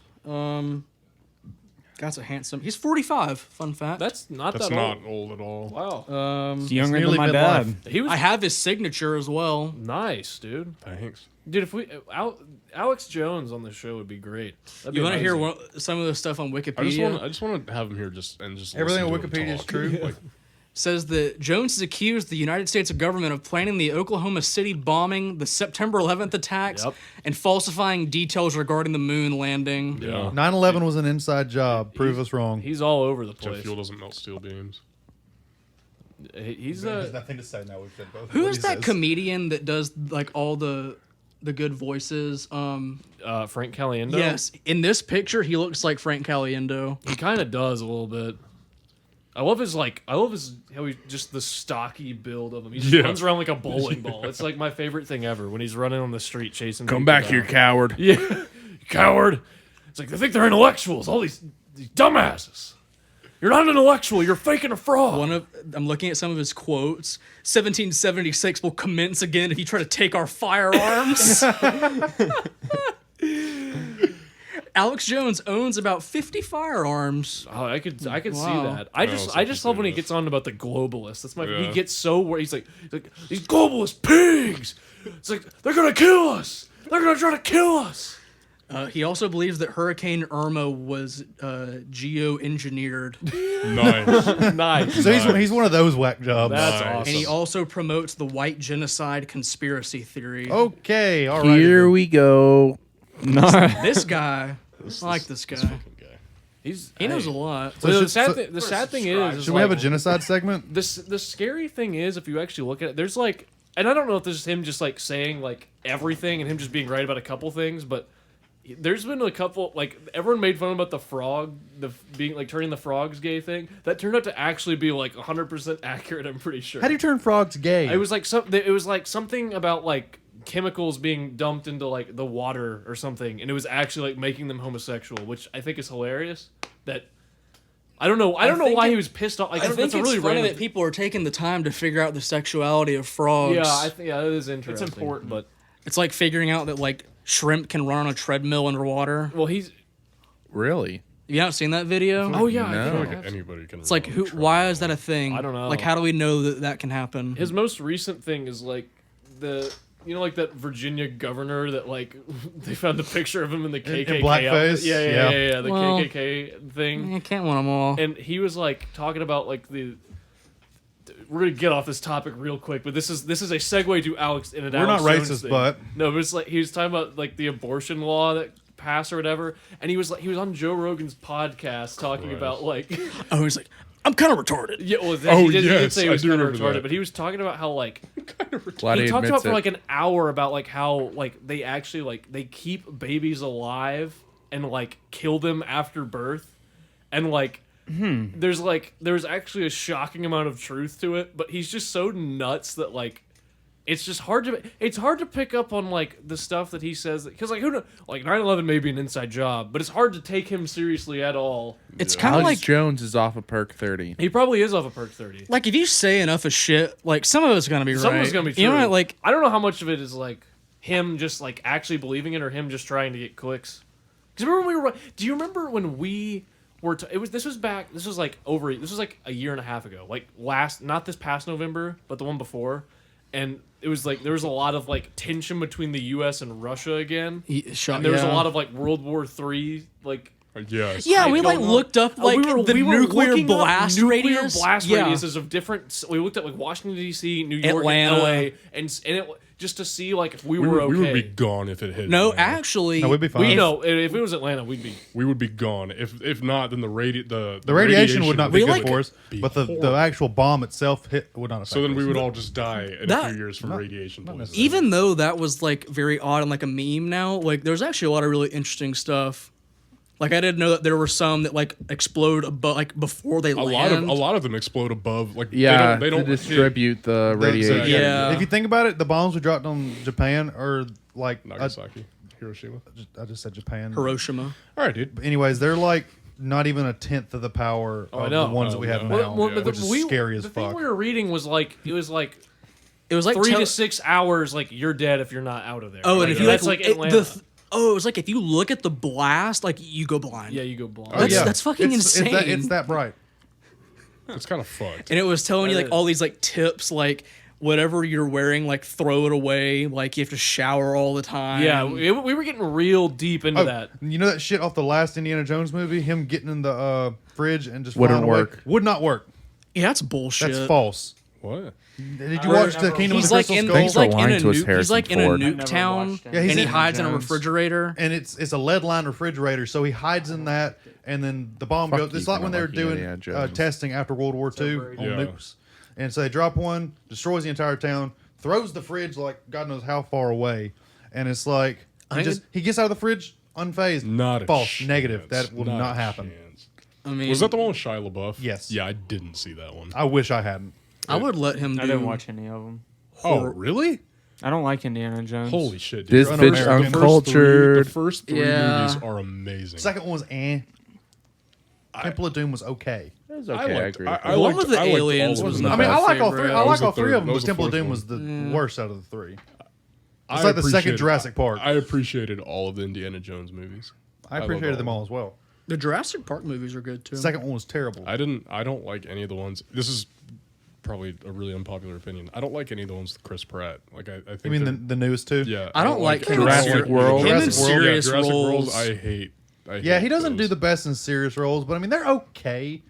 God's a handsome. He's 45. Fun fact. That's not That's that not old. old at all. Wow. He's younger nearly than my midlife. dad. He was I have his signature as well. nice, dude. Thanks. Dude, if we Alex Jones on the show would be great. That'd be You want to hear amazing. some of the stuff on Wikipedia? I just want to have him here just Everything listen on to him Wikipedia is talk. true. Like, Says that Jones has accused the United States government of planning the Oklahoma City bombing, the September 11th attacks, Yep. and falsifying details regarding the moon landing. yeah. 9/11 was an inside job. Prove us wrong. He's all over the Jet place. fuel doesn't melt steel beams. He's nothing to say now. We've said both. Who is that comedian that does like all the good voices? Frank Caliendo. Yes, in this picture he looks like Frank Caliendo. He kind of does a little bit. I love his how he just the stocky build of him. He just Yeah. runs around like a bowling ball. It's like my favorite thing ever when he's running on the street chasing. Come people back down. here, coward. Yeah, you coward. It's like they think they're intellectuals. All these dumbasses. You're not an intellectual. You're faking a fraud. I'm looking at some of his quotes. 1776 will commence again if you try to take our firearms. Alex Jones owns about 50 firearms. Oh, I could see Wow. that. I just love when he gets on about the globalists. That's my. He Yeah. gets so where he's like these globalist pigs. It's like they're gonna kill us. They're gonna try to kill us. He also believes that Hurricane Irma was geo-engineered. Nice. Nice. So he's one of those whack jobs. That's Nice. awesome. And he also promotes the white genocide conspiracy theory. Okay, all right. Here we go. No. This guy, I like this guy. He knows a lot. Well, the So- sad thing is Should we have a genocide segment? the scary thing is if you actually look at it, there's like, and I don't know if this is him just like saying like everything and him just being right about a couple things, but there's been a couple like everyone made fun about the frog, the being like turning the frogs gay thing. That turned out to actually be like 100% accurate. I'm pretty sure. How do you turn frogs gay? It was like something about like chemicals being dumped into like the water or something, and it was actually like making them homosexual, which I think is hilarious. That I don't know think why it- he was pissed off. Like, I think that's a it's really funny random. that people are taking the time to figure out the sexuality of frogs. Yeah, I think that is interesting. important. but It's like figuring out that like shrimp can run on a treadmill underwater. Well, he's. Really? You haven't seen that video? Oh yeah, I No. think I I feel have. like anybody can. It's like why is that a thing? I don't know. Like how do we know that that can happen? His most recent thing is like like that Virginia governor that like they found a picture of him in the KKK blackface? outfit. Yeah, Yeah. the Well, KKK thing. You can't win them all. And he was like talking about like we're gonna get off this topic real quick, but this is a segue to Alex and We're not Alex Jones racist, thing. but- no, but it's like he was talking about like the abortion law that passed or whatever, and he was on Joe Rogan's podcast talking Christ. about like Oh, he's like, I'm kind of retarded. yeah, well, Oh, he did yes, say he I was do kind of remember retarded, that. but he was talking about how like Glad he talked admits about for it. like an hour about like how like they actually like they keep babies alive and like kill them after birth, and like there's actually a shocking amount of truth to it, but he's just so nuts that like it's hard to pick up on like the stuff that he says because like who know, like 9/11 may be an inside job, but it's hard to take him seriously at all. It's kind of Alex like Jones is off of perk 30. He probably is off of perk 30. like if you say enough of shit, like some of it's gonna be Some of right. it's gonna be true. You know what? Like I don't know how much of it is like him just like actually believing it or him just trying to get clicks. Because remember when we were? Do you remember when we were? This was like a year and a half ago. Like not this past November, but the one before, and it was like there was a lot of like tension between the U.S. and Russia again. And there was a lot of like World War III like. Yes. Yeah, we going like on. looked up like the we were nuclear looking up blast nuclear radius. blast Yeah. radiuses of different. We looked at like Washington D.C., New York, Atlanta. and L.A., and it just to see like if we We were would, okay. we would be gone if it hit. No, Atlanta. actually, No, we'd be fine. We know if it was Atlanta, we'd be. We would be gone. If not, then the radiation would not be We good like- for us, be but the horrible. actual bomb itself would not affect So then us. we would all just die in a That- few years from radiation poisoning. necessarily. even though that was like very odd and like a meme now, like there's actually a lot of really interesting stuff. Like I didn't know that there were some that like explode above, like before they A land. lot of them explode above. Like Yeah, they don't to distribute the radiation. Yeah. If you think about it, the bombs we dropped on Japan are like Nagasaki, Hiroshima. I just said Japan. Hiroshima. All right, dude. Anyways, they're like not even a tenth of the power I of know. the ones that we have Oh, now, no. but which is scary as the fuck. thing we were reading was like it was like It was like 3 to 6 hours. Like you're dead if you're not out of there. Oh, and if you that's like, like Atlanta. it was like if you look at the blast, like you go blind. yeah, you go blind. That's fucking insane. It's that bright. It's kind of fucked. And it was telling you That like is. all these like tips, like whatever you're wearing, like throw it away. Like you have to shower all the time. Yeah, we were getting real deep into Oh, that. you know that shit off the last Indiana Jones movie? Him getting in the fridge and just Wouldn't flying away? work. Would not work. Yeah, that's bullshit. That's false. What? Did you watch the Kingdom of He's the like Crystal in Skull? he's like in lying a to us, nuke. He's like in a Harrison nuke Ford. town, Yeah, he's and he in hides in a Jones. refrigerator. And it's a lead line refrigerator, so he hides in that, and then the bomb Fuck goes. you It's for like when not they were liking doing Indiana Jones. testing after World War II on Yeah. nukes, and so they drop one, destroys the entire town, throws the fridge like God knows how far away, and it's like he gets out of the fridge unfazed. Not a false, chance. negative. That will not a happen. chance. I mean, Was that the one with Shia LaBeouf? Yes. Yeah, I didn't see that one. I wish I hadn't. I would let him do. I didn't watch any of them. Oh, really? I don't like Indiana Jones. Holy shit! This Dude. bitch un-American. uncultured. The first three Yeah. movies are amazing. Second one was Temple of Doom was okay. It was I okay, I liked, agree. I, with I that. The one liked, with the I liked aliens all of was them. not I mean, my I like all favorite. three. I That like was all the three third- of them, that but was the Temple of fourth Doom one. was the worst out of the three. I like the second appreciated- Jurassic Park. I appreciated all of the Indiana Jones movies. I love appreciated all them of all as well. The Jurassic Park movies are good too. The second one was terrible. I don't like any of the ones. This is probably a really unpopular opinion. I don't like any of the ones with Chris Pratt. Like I think You mean they're- the newest two? yeah. I don't like him in Jurassic ser- World. Him in Jurassic World. serious Jurassic roles. World, I hate. Yeah, he doesn't do the best in serious roles, but I mean they're okay,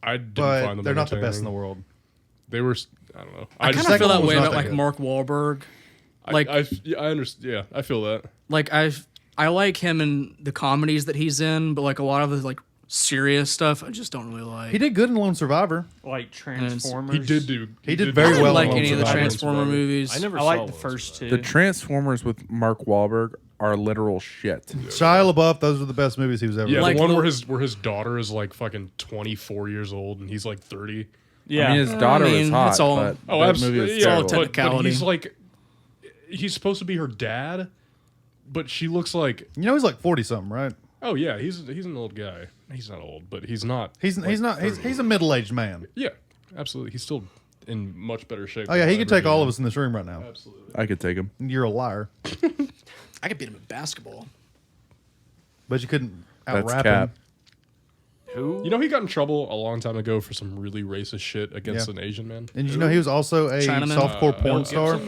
I didn't but find them they're not the best in the entertaining. world. They were. I don't know. I just- kind of feel second that one way was not about that like good. Mark Wahlberg. Like I understand. Yeah, I feel that. like I like him in the comedies that he's in, but like a lot of the like serious stuff I just don't really like. He did good in Lone Survivor. Like Transformers. He did do. He did I very didn't well like in any of the Lone Survivor. Transformer movies. I never I saw like the Lone first Survivor. two. The Transformers with Mark Wahlberg are literal shit. Shia LaBeouf, those were the best movies he was ever. Yeah, in. Like the one the- where his daughter is like fucking 24 years old and he's like 30. Yeah. I mean, his daughter I mean, was hot, it's all- but Oh, that absolutely. movie was Yeah, all terrible. but technicality. he's like, he's supposed to be her dad, but she looks like. You know he's like 40 something, right? Oh yeah, he's an old guy. He's not old, but he's not. He's like not. 30. He's a middle aged man. Yeah, absolutely. He's still in much better shape. Oh yeah, than he I'll could ever take all be. of us in this room right now. Absolutely. I could take him. You're a liar, I could beat him at basketball. but you couldn't out That's rap cap. him. Who? You know, he got in trouble a long time ago for some really racist shit against Yeah. an Asian man. And you know he was also a Chinaman? softcore porn star.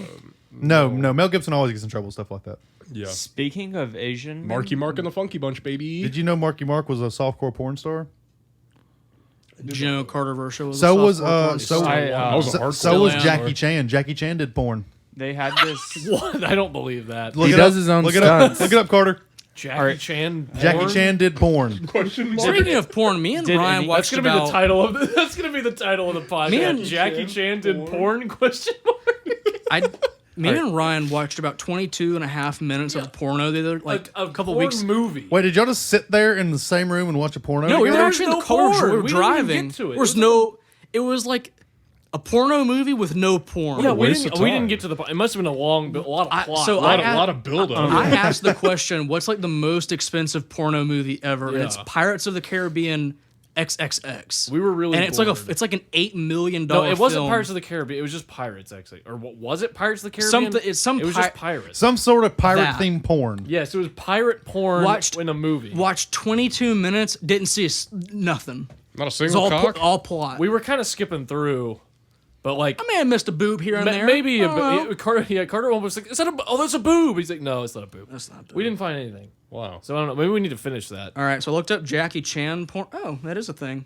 No, Mel Gibson always gets in trouble with stuff like that. Yeah. Speaking of Asian, Marky Mark and the Funky Bunch, baby. Did you know Marky Mark was a softcore porn star? Did you know Carter Versha was? So a was softcore porn so star? I was a hardcore. so was Still am. Jackie Chan. Jackie Chan did porn. they had this. What? I don't believe that. Look He it does up. his own Look it up. stunts. Look it up, Carter. Jackie Alright. Chan. Jackie porn? Chan did porn. Question mark? Speaking of porn, me and Did Ryan any- watched That's gonna be about. the title of the, that's gonna be the title of the podcast. Me and- Jackie Chan did porn? Question mark. Me and Ryan watched about 22 and a half minutes of porno the other, like a a couple porn weeks. movie. Wait, did y'all just sit there in the same room and watch a porno? No, we were together? actually in the no car. porn. We were We didn't even driving. get to it. There was It was no. It was like a porno movie with no porn. Yeah, we waste didn't. of We didn't time. get to the. It must have been a lot of plot. so A lot, I a lot of build up. I asked the question, "What's like the most expensive porno movie ever?" And it's Yeah. Pirates of the Caribbean XXX. We were really and it's bored. like an $8 million. No, it wasn't film. Pirates of the Caribbean. It was just Pirates, actually. Or what was it? Pirates of the Caribbean. It was just pirates. Some sort of pirate That. themed porn. Yes, it was pirate porn Watched- in a movie. Watched 22 minutes, didn't see nothing. Not a It was single all, cock. all plot. We were kind of skipping through, but like I may have missed a boob here and there. maybe I don't know. Carter almost like, is that oh, that's a boob. He's like, no, it's not a boob. That's not a boob. We didn't find anything, Wow. so I don't know. Maybe we need to finish that. All right, so I looked up Jackie Chan porn. Oh, that is a thing.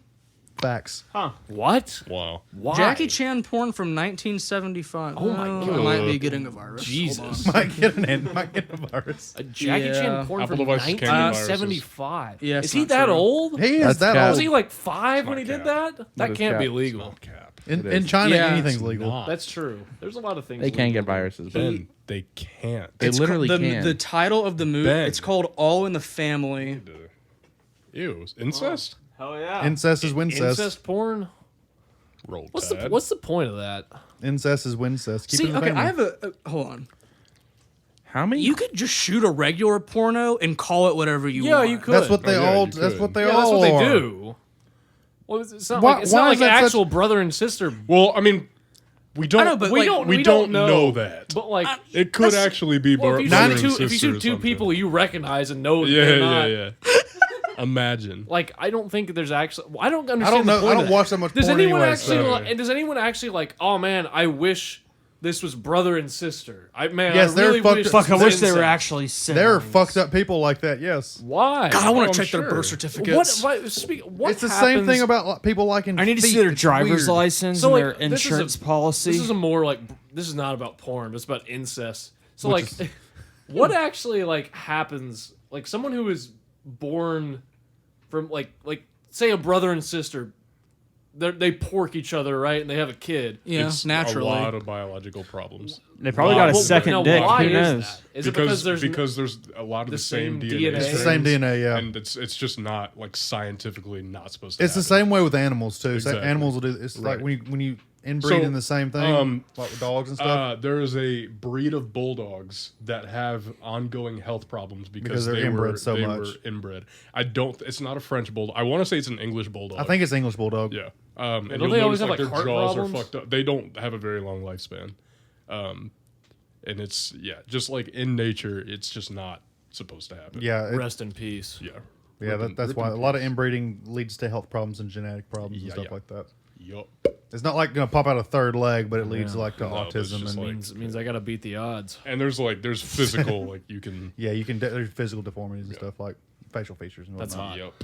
Facts. What? Wow. Why? Jackie Chan porn from 1975. Oh my I God. might be getting a virus. Jesus. Hold on. Might get a virus. A Jackie Yeah. Chan porn Apple from devices can't get viruses. 1975. Yeah, it's is he not that true. old? He is That's that cap. old. Was he like 5 when he not did cap. that? That is can't be cap. legal. Not cap. In It is. China, Yeah. anything's legal. Not. That's true. There's a lot of things They can't get legal. viruses. Ben, they can't. They literally the, can. The title of the movie, Ben. it's called All in the Family. Ew. Incest? Hell yeah. Incest is wincest. Incest porn. Roll What's Tide. the point of that? Incest is wincest. Keep it See, in the okay, family. I have a hold on. How many? You could just shoot a regular porno and call it whatever you Yeah, want. you could. That's what they Oh, yeah, all. you That's could. what they Yeah, all. that's what they are. do. Well, it's not Why- like it's why not is like that such- actual brother and sister. Well, I mean, we don't. know, but We like, don't. we don't know that. But like, It could That's- actually be well, brother if and you shoot two, sister if you shoot or two something. people you recognize and know that Yeah, they're yeah, not, yeah. Imagine. like I don't think there's actually. I don't understand. I don't know. The I point don't of that. watch that much Does porn anyone anyway, actually? so- Like, and does anyone actually like? Oh man, I wish this was brother and sister. Yes, I they're really fucked wish up. this Fuck, I was wish they were incest. actually siblings. There are fucked up people like that. Yes. Why? God, I want I'm to check their sure. birth certificates. What It's the same thing about people liking. I need to see feet. their It's driver's weird. license So, and like, their this is a- insurance policy. This is a more like this is not about porn, but it's about incest. So Which like, what actually like happens? Like someone who is born from like say a brother and sister, they pork each other, right? And they have a kid. Yeah, It's naturally. a lot of biological problems. They probably got a Well, second now, dick. why Who is knows? that? Is it because there's a lot of the the same same DNA. DNA? It's the same strands, DNA. Yeah. and it's just not like scientifically not supposed to. It's the happen. same way with animals too. So Exactly. animals will do. It's like Right. when you inbreed So, in the same thing, like with dogs and stuff. There is a breed of bulldogs that have ongoing health problems Because because, they're they inbred were, so they much. were inbred. I don't. It's not a French bulldog. I want to say it's an English bulldog. I think it's English bulldog. Yeah. And don't you'll they always notice, have, like, their heart jaws problems? are fucked up. They don't have a very long lifespan. And it's just like in nature, it's just not supposed to happen. Yeah. rest in peace. Yeah. Yeah. That's why a lot of inbreeding leads to health problems and genetic problems and Yeah, stuff yeah. like that. Yup. It's not like gonna pop out a third leg, but it leads like to No, but it's autism just and like- It means I gotta beat the odds. And there's physical like you can. yeah, you can. There's physical deformities and stuff like facial features and That's whatnot. hot. Yup.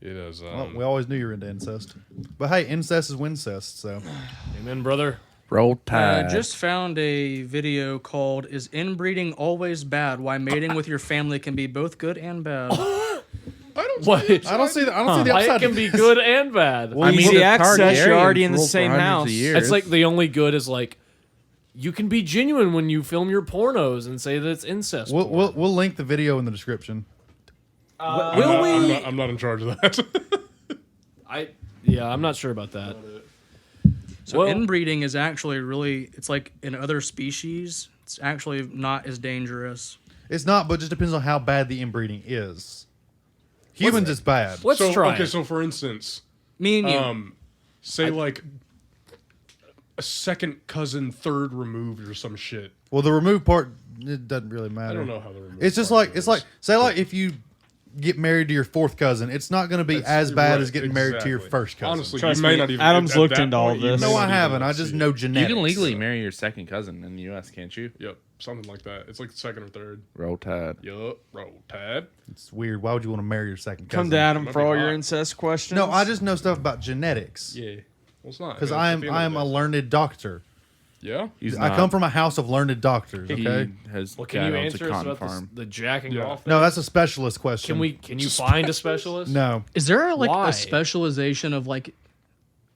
It is. Well, we always knew you were into incest, but hey, incest is wincest. So Amen, brother. Roll I Tide. just found a video called "Is Inbreeding Always Bad? Why Mating with Your Family Can Be Both Good and Bad." What? I don't see the Why upside. it can be good and bad. I mean, Easy the access, you're Targaryens already in the ruled for same hundreds house. of years. It's like the only good is like you can be genuine when you film your pornos and say that it's incest. We'll, porn. we'll link the video in the description. I'm not in charge of that. I'm not sure about that. So Well- inbreeding is actually really, it's like in other species, it's actually not as dangerous. It's not, but it just depends on how bad the inbreeding is. Humans, it's bad. Let's try. Okay, it. so for instance, Me and you. say like a second cousin, third removed or some shit. Well, the removed part, it doesn't really matter. I don't know how the removed. It's just part like it's works. like say like if you get married to your fourth cousin, it's not going to be That's- as bad right, as getting married to your exactly. first cousin. Honestly, Trust you may me, not even. Adam's at looked that into all point, you this. may no, not I even haven't. I see just it. know You genetics. can legally marry your second cousin in the U.S., can't you? Yep, something like that. It's like second or third. Roll Tide. Yup, roll tide. It's weird. Why would you want to marry your second cousin? Come to Adam Might for be all your hot. incest questions. No, I just know stuff about genetics Yeah, well, it's not because I mean, I am a learned doctor. Yeah. He's I not. come from a house of learned doctors. He Okay. has Well, can you dad owns answer a us cotton about farm. the jacking Yeah. off? No, thing? that's a specialist question. Can you find a specialist? No. Is there like Why? a specialization of like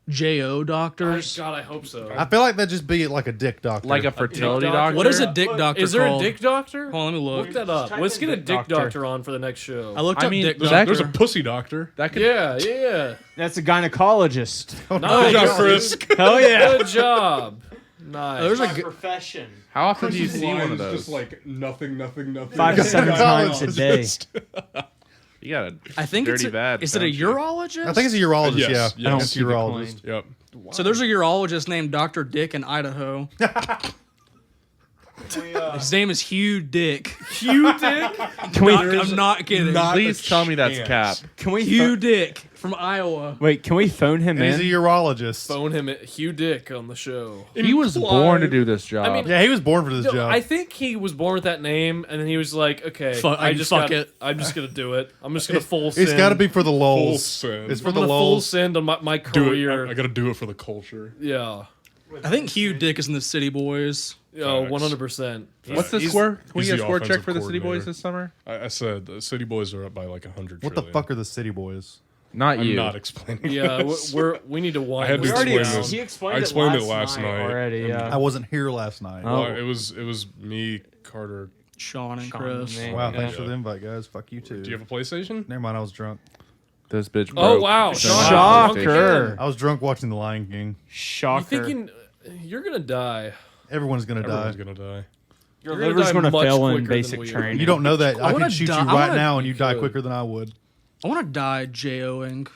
JO doctors? God, I hope so. I feel like that'd just be like a dick doctor. Like a fertility doctor? doctor. What is a dick doctor Is there called? a dick doctor? Hold on, let me look. Look that up. Type Let's in get a dick dick doctor. doctor on for the next show. I looked I up mean, dick there's doctor. There's a pussy doctor. That could Yeah. That's a gynecologist. Nice. job, Chris. Hell yeah. Good job. Nice. There's a g- profession. How often do you Chris's see one line of is those? Just like nothing. 5 to 7 times a day. You got a I think dirty it's bad. is it a don't you? urologist? I think it's a urologist. Yes, Yeah, yes. I think it's a Keep it urologist. clean. Yep. So there's a urologist named Dr. Dick in Idaho. His name is Hugh Dick. Hugh Dick. Can we, I'm not kidding. not- Please tell me that's cap. can we Hugh Dick from Iowa. wait, can we phone him And he's a in? urologist. Phone him at Hugh Dick on the show. He was born to do this job. I mean, Yeah, he was born for this No, job. I think he was born with that name, and then he was like, "Okay, Fuck I just fuck gotta- it. I'm just gonna do it. I'm just gonna full send. It's got to be for the lulls. Full send. It's for I'm the gonna full lulls. send on my Do career. it. I gotta do it for the culture. Yeah. I think Hugh Dick is in the City Boys. Oh, Facts. 100%. what's the He's- score? Can we he's get a the score check offensive for the City Boys coordinator. this summer? I said the City Boys are up by like 100 What the trillion. fuck are the city boys? Not I'm you. not explaining. Yeah, this. we need to wind I had to this explain down. this. He explained, I explained it last night. already. Yeah. I wasn't here last night. Oh. Well, it was me, Carter. Sean and Sean Chris. and me. Wow, Yeah. thanks for the invite, guys. Fuck you too. Do you have a PlayStation? Never mind, I was drunk. This bitch. Oh, broke. wow. Shocker. I was drunk watching The Lion King. You Shocker. thinking you're gonna die? Everyone's gonna Everyone's die. gonna die. Your You're gonna liver's die going to much fail in quicker than basic we are. training. You don't know that. I wanna could shoot die- you I right wanna- now and you die could. quicker than I would. I want to die JOing.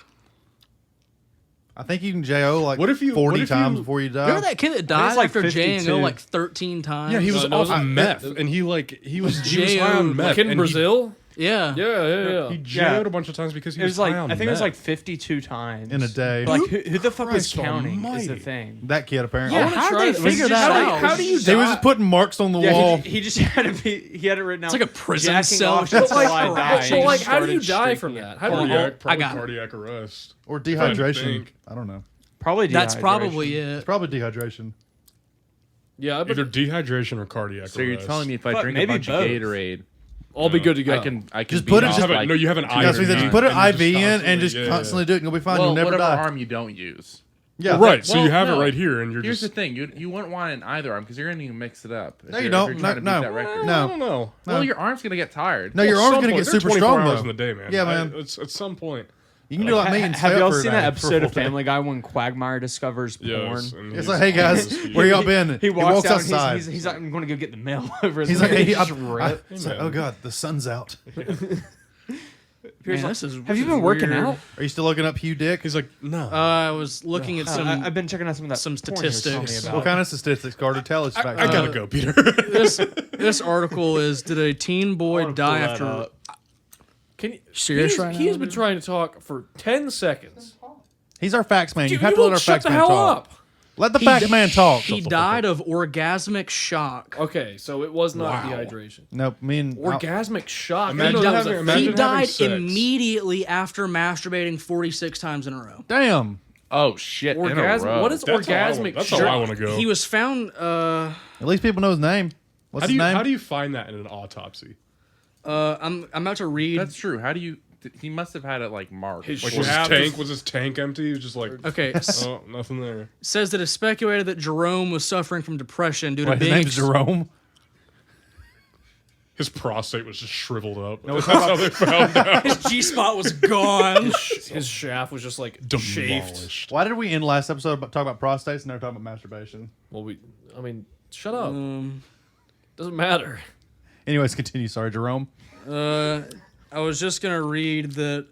I think you can JO like What if you- 40 what if times you- before you die. Remember that kid that died like after 52. JO like 13 times? Yeah, he was No, off no, meth, and he was J.O. high on meth. Like in and Brazil? Yeah. Yeah. He Yeah. jailed a bunch of times because he It was like high on I think it was meth. like 52 times In a day. Like who the fuck was Christ counting? Is the almighty. thing. That kid apparently. Yeah, how try did to- they figure was that just out? like- How do you They were die? just putting marks on the wall. He just had to be. He had it written out. It's like a prison jacking cell. off But until like- I die. So He like, just how do you started die streaking from it. that? How do you? cardiac, I probably got it. cardiac arrest. Or dehydration. think. I don't know. Probably That's dehydration. probably it. It's probably dehydration. Yeah, but Either dehydration or cardiac So you're arrest. telling me if I Fuck, drink a maybe bunch both. of Gatorade, I'll be good to go. I can Just beat put it- off, just- like, no, you have an two IV. That's what he said. Just put an And IV just in and just constantly- constantly do it and you'll be fine. well, You'll never whatever die. arm you don't use. Yeah. Right, so Well, you have no. it right here, and you're Here's just. the thing: you wouldn't want it in either arm because you're going to mix it up. No, you If don't. you're trying to No, beat that record. I No. don't know. Well, your arm's going to get tired. No, your At arm's some going to point- get they're super 24 strong, hours though. in the day, man. Yeah, man. It's at some point. You can do like me and Have stay y'all up for seen an that hour episode of for a Family Guy when Quagmire discovers porn? Yes, and It's he's- like, hey guys, he's- where y'all been? He walks out. outside. He's like, I'm going to go get the mail over. He's like, hey, just it's rip. like, oh god, the sun's out. Man, this is, Have you been working out? Are you still looking up Hugh Dick? He's like, no. I was looking at some. I've been checking out some of that. some porn you were telling me statistics. about. What kind of statistics, Carter? Tell us. I gotta go, Peter. this article is: did a teen boy wanna die pull that after? up. Can you, Serious right now, He's been dude? trying to talk for 10 seconds. He's our facts man. You Dude, have to let won't our shut facts the man hell talk. up. Let the He facts di- man talk. He died of orgasmic shock. Okay, so it was not Wow. dehydration. Nope. Me and Orgasmic shock. Imagine I didn't know that having- was a imagine He thing. died sex. immediately after masturbating 46 times in a row. damn. Oh shit! In a Orgasm. row. What is That's how I want- orgasmic That's shock? how I want to go. He was found. At least people know his name. What's How his name? do you find that in an autopsy? I'm about to read. That's true. How do you? He must have had it like marked. His Like, shaft was his tank empty? He was just like, Okay, oh, nothing there. says that it's speculated that Jerome was suffering from depression due to Wait, his being name's Jerome. His prostate was just shriveled up. That's how they found out. his G spot was gone. His shaft was just like shaved. Demolished. Why did we end last episode about talk about prostates and never talk about masturbation? Well, I mean, shut up. Doesn't matter. Anyways, continue. Sorry, Jerome. I was just gonna read that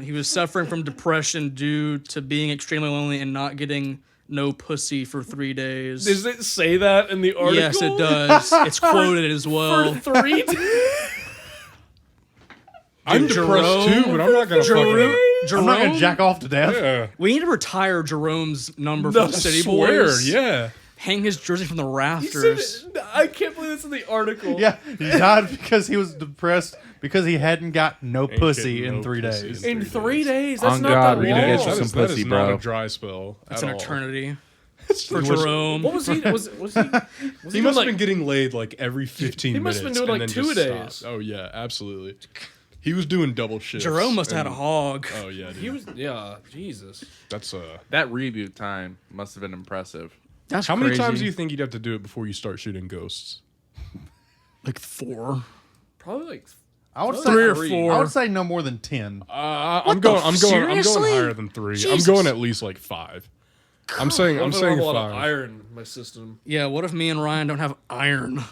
he was suffering from depression due to being extremely lonely and not getting no pussy for 3 days. Does it say that in the article? Yes, it does. It's quoted as well. For 3 days. I'm depressed too, but I'm not gonna Jerome, fucking. I'm not gonna jack off to death. Yeah. we need to retire Jerome's number No, from the City Swear, Boys. yeah. Hang his jersey from the He said rafters. it- I can't believe that's in the article. Yeah, he died because he was depressed because he hadn't got no pussy getting in no 3 pussy days. In 3 days. That's On not God, that we long. need to get you That some is- that pussy, is not bro. a dry spell. It's at an all. eternity. For He was- Jerome. What was he? Was he? Was He doing must like, have been getting laid like every 15 He minutes. must have been doing, and like, then 2 just days. stopped. Oh yeah, absolutely. He was doing double shifts. Jerome must have had a and- hog. Oh yeah, dude. He was. Yeah. Jesus. That's That reboot time must have been impressive. That's How many crazy. times do you think you'd have to do it before you start shooting ghosts? Like 4. Probably like I would say 3 or three. 4. I would say no more than 10. I'm the going. I'm going seriously? higher than 3. Jesus. I'm going at least like 5. I'm saying. I I'm don't saying have a lot of 5. iron in my system. Yeah, what if me and Ryan don't have iron?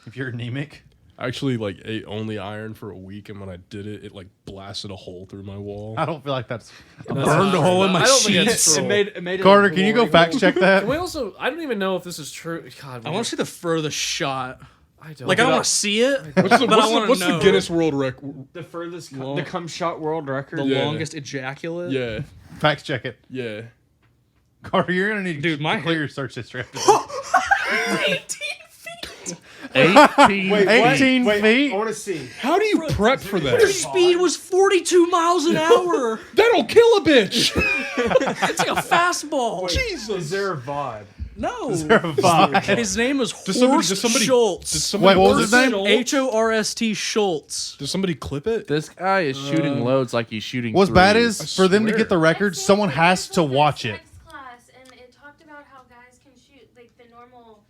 If you're anemic, I actually like ate only iron for a week, and when I did it, it like blasted a hole through my wall. I don't feel like that's. That's burned not a hole true. in my I don't think that's sheets. true. It made Carter, can you go fact check that? Can we also? I don't even know if this is true. God, I want to see the furthest shot. I don't. Like, I don't want to see it, What's the, but I want to what's know. the Guinness World Record? the furthest Long- the cum shot world record. The Yeah. longest ejaculate? Yeah, Fact check it. yeah. Carter, you're gonna need Dude, to my clear hair- your search history. After this. 18. 18 feet. I want to see. How do you prep for Their that? speed was 42 miles an hour. That'll kill a bitch. It's like a fastball. Jesus. Is there a VOD? No. Fuck. His name was Does somebody- Horst does somebody- Schultz. Did somebody, Wait, what was his name? Horst Schultz. Did somebody clip it? This guy is shooting loads like he's shooting. What's bad threes. is for them to swear. get the record, That's someone like has to in watch the it. sex class, and it talked about how guys can shoot like the normal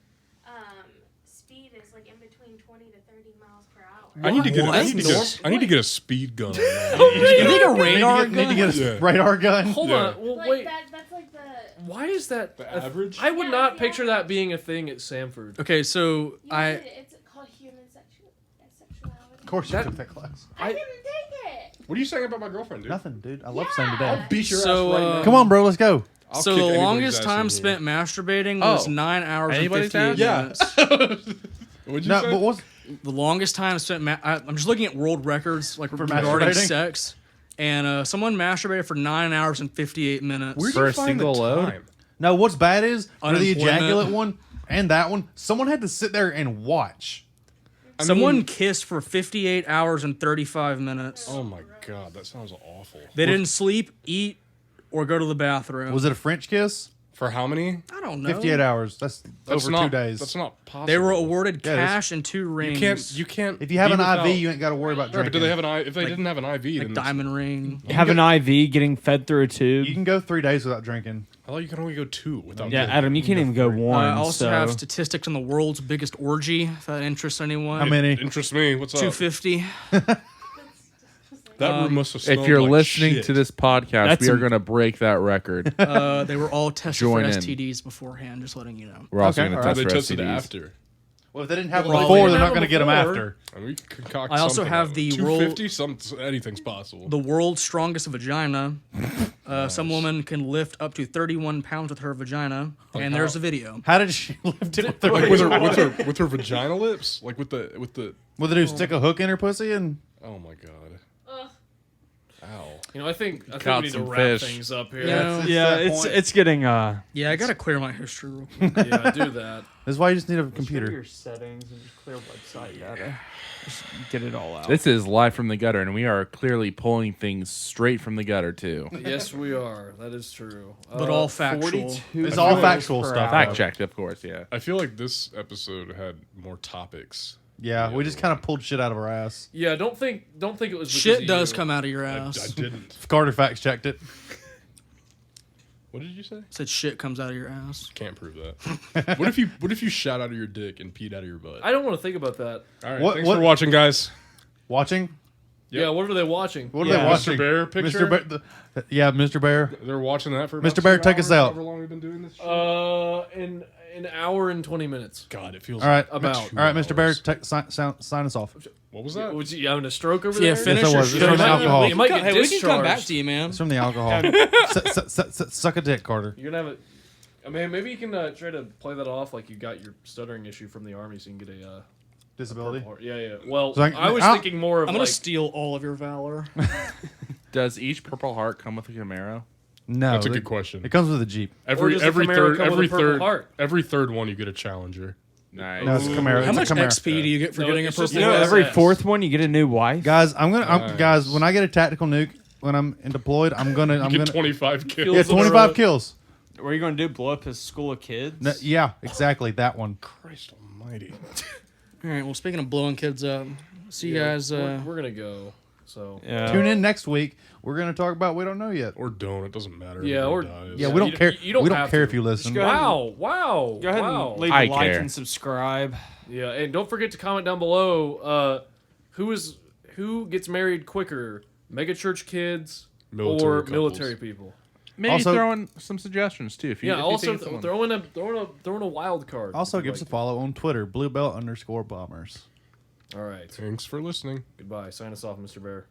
speed is like in between 20 to 30 miles per hour. I need to get. What? I need to get. I need to get a speed gun. On that. You think a radar Need to get a Yeah. radar gun. Hold Yeah. on. Well, Like wait. that's like the Why is that The a- average? I would Yeah, not the picture that average. being a thing at Samford. Okay, so it's called human sexuality. Of course, you That- took that class. I I- didn't take it. What are you saying about my girlfriend, dude? Nothing, dude. I love saying Yeah. today. Beat your So, ass right now. Come on, bro. Let's go. I'll so kick the anybody's longest ass time in here. spent masturbating was Oh. 9 hours and Anybody's 58 ass? Yeah. minutes. What'd you No, say? but what's The longest time spent. I'm just looking at world records, like regarding masturbating? sex, and someone masturbated for 9 hours and 58 minutes. Where'd For you a find single the load? time? no? What's bad is for the Unemployment. ejaculate one and that one, someone had to sit there and watch. I Someone mean- kissed for 58 hours and 35 minutes. Oh my god, that sounds awful. They didn't sleep, eat, or go to the bathroom. Was it a French kiss? For how many? I don't know. 58 hours. That's over not, 2 days. That's not possible. They were awarded Yeah, it is. cash and 2 rings. You can't. If you have be an without- IV, you ain't got to worry about Right, but drinking. do they have an IV? If they didn't have an IV, like then diamond ring. Have an IV getting fed through a tube. You can go 3 days without drinking. I thought you could only go 2 without. Yeah, drinking. Adam, you can't even go one. I also so. have statistics on the world's biggest orgy, if that interests anyone. How many? Interests me. What's up? 250. That room must have smelled If you're like listening shit. to this podcast, That's we are some- going to break that record. They were all tested Join for in. STDs beforehand, just letting you know. We're also Okay, going to alright. test they for tested STDs. after. Well, if they didn't have them Well, before, they they're didn't not have going to get them before. after. And we could concoct I also something have out of the it. roll- 250. Some anything's possible. The world's strongest vagina. Some woman can lift up to 31 pounds with her vagina, and there's a video. How did she lift it with the Like with her vagina lips, like with the. What did they do? Stick a hook in her pussy and Oh my god. Ugh. Ow. You know, I think we Caught need to some wrap fish. things up here. Yeah. Yeah, that it's point. it's getting Yeah, I gotta clear my history real quick. Yeah, do that. That's why you just need a Go to computer. your settings and just clear website data. Just get it all out. This is live from the gutter, and we are clearly pulling things straight from the gutter, too. Yes, we are. That is true. But all factual. 42 It's all hours factual per stuff. hour. Fact checked, of course, yeah. I feel like this episode had more topics. Yeah, we just kind of pulled shit out of our ass. Yeah, don't think it was because Shit of does you. come out of your I ass. didn't. Carter facts checked it. What did you say? Said shit comes out of your ass. Can't prove that. What if you shot out of your dick and peed out of your butt? I don't want to think about that. All right. What- Thanks what- for watching, guys. Watching? Yeah, what are they watching? What are Yeah. they watching? Mr. Bear picture? Mr. Bear, yeah, Mr. Bear. They're watching that for Mr. about Bear, 2 take us hours, out. However long we've been doing this. Shit. In an hour and 20 minutes. God, it feels All right, About. all right, Mr. Bear, sign us off. What was that? Would you having a stroke over Yeah, there? finish Yes, I your was. shit. It's from the alcohol. You might get Hey, we can come back discharged. to you, man. It's from the alcohol. Suck a dick, Carter. You're gonna have I mean, maybe you can try to play that off like you got your stuttering issue from the army, so you can get a Disability. Purple Heart. Yeah. Well, So I was I'll- thinking more of I'm gonna like steal all of your valor. Does each Purple Heart come with a Camaro? No, That's a good question. It comes with a Jeep. Every does the every Camaro third come with every a Purple third Heart? every third one you get a Challenger. Nice. No, it's a Camaro. How It's much a Camaro. XP do you get for No, getting a it's just purple? You know, Yes, every yes. fourth one you get a new wife. Guys, Nice. guys. When I get a tactical nuke, when I'm deployed, I'm You gonna get 25 kills. yeah, Kills in a 25 row. kills. What are you going to do? Blow up his school of kids? No, yeah, exactly that one. Christ almighty. All right. Well, speaking of blowing kids up, see you guys. we're gonna go. So Yeah. Tune in next week. We're gonna talk about we don't know yet. Or don't. It doesn't matter. Yeah, Everybody or- dies. Yeah, we don't you- care. you don't we don't have care to. if you listen. Just go ahead. wow. Go ahead wow. and leave I a like care. and subscribe. Yeah, and don't forget to comment down below. Who gets married quicker, megachurch kids Military or couples. military people? Maybe Also- throw in some suggestions too. If you, Yeah. if you Also, think someone- throw in a wild card. Also, if you'd give us a like follow on Twitter, bluebelt_bombers. to. All right. Thanks for listening. Goodbye. Sign us off, Mr. Bear.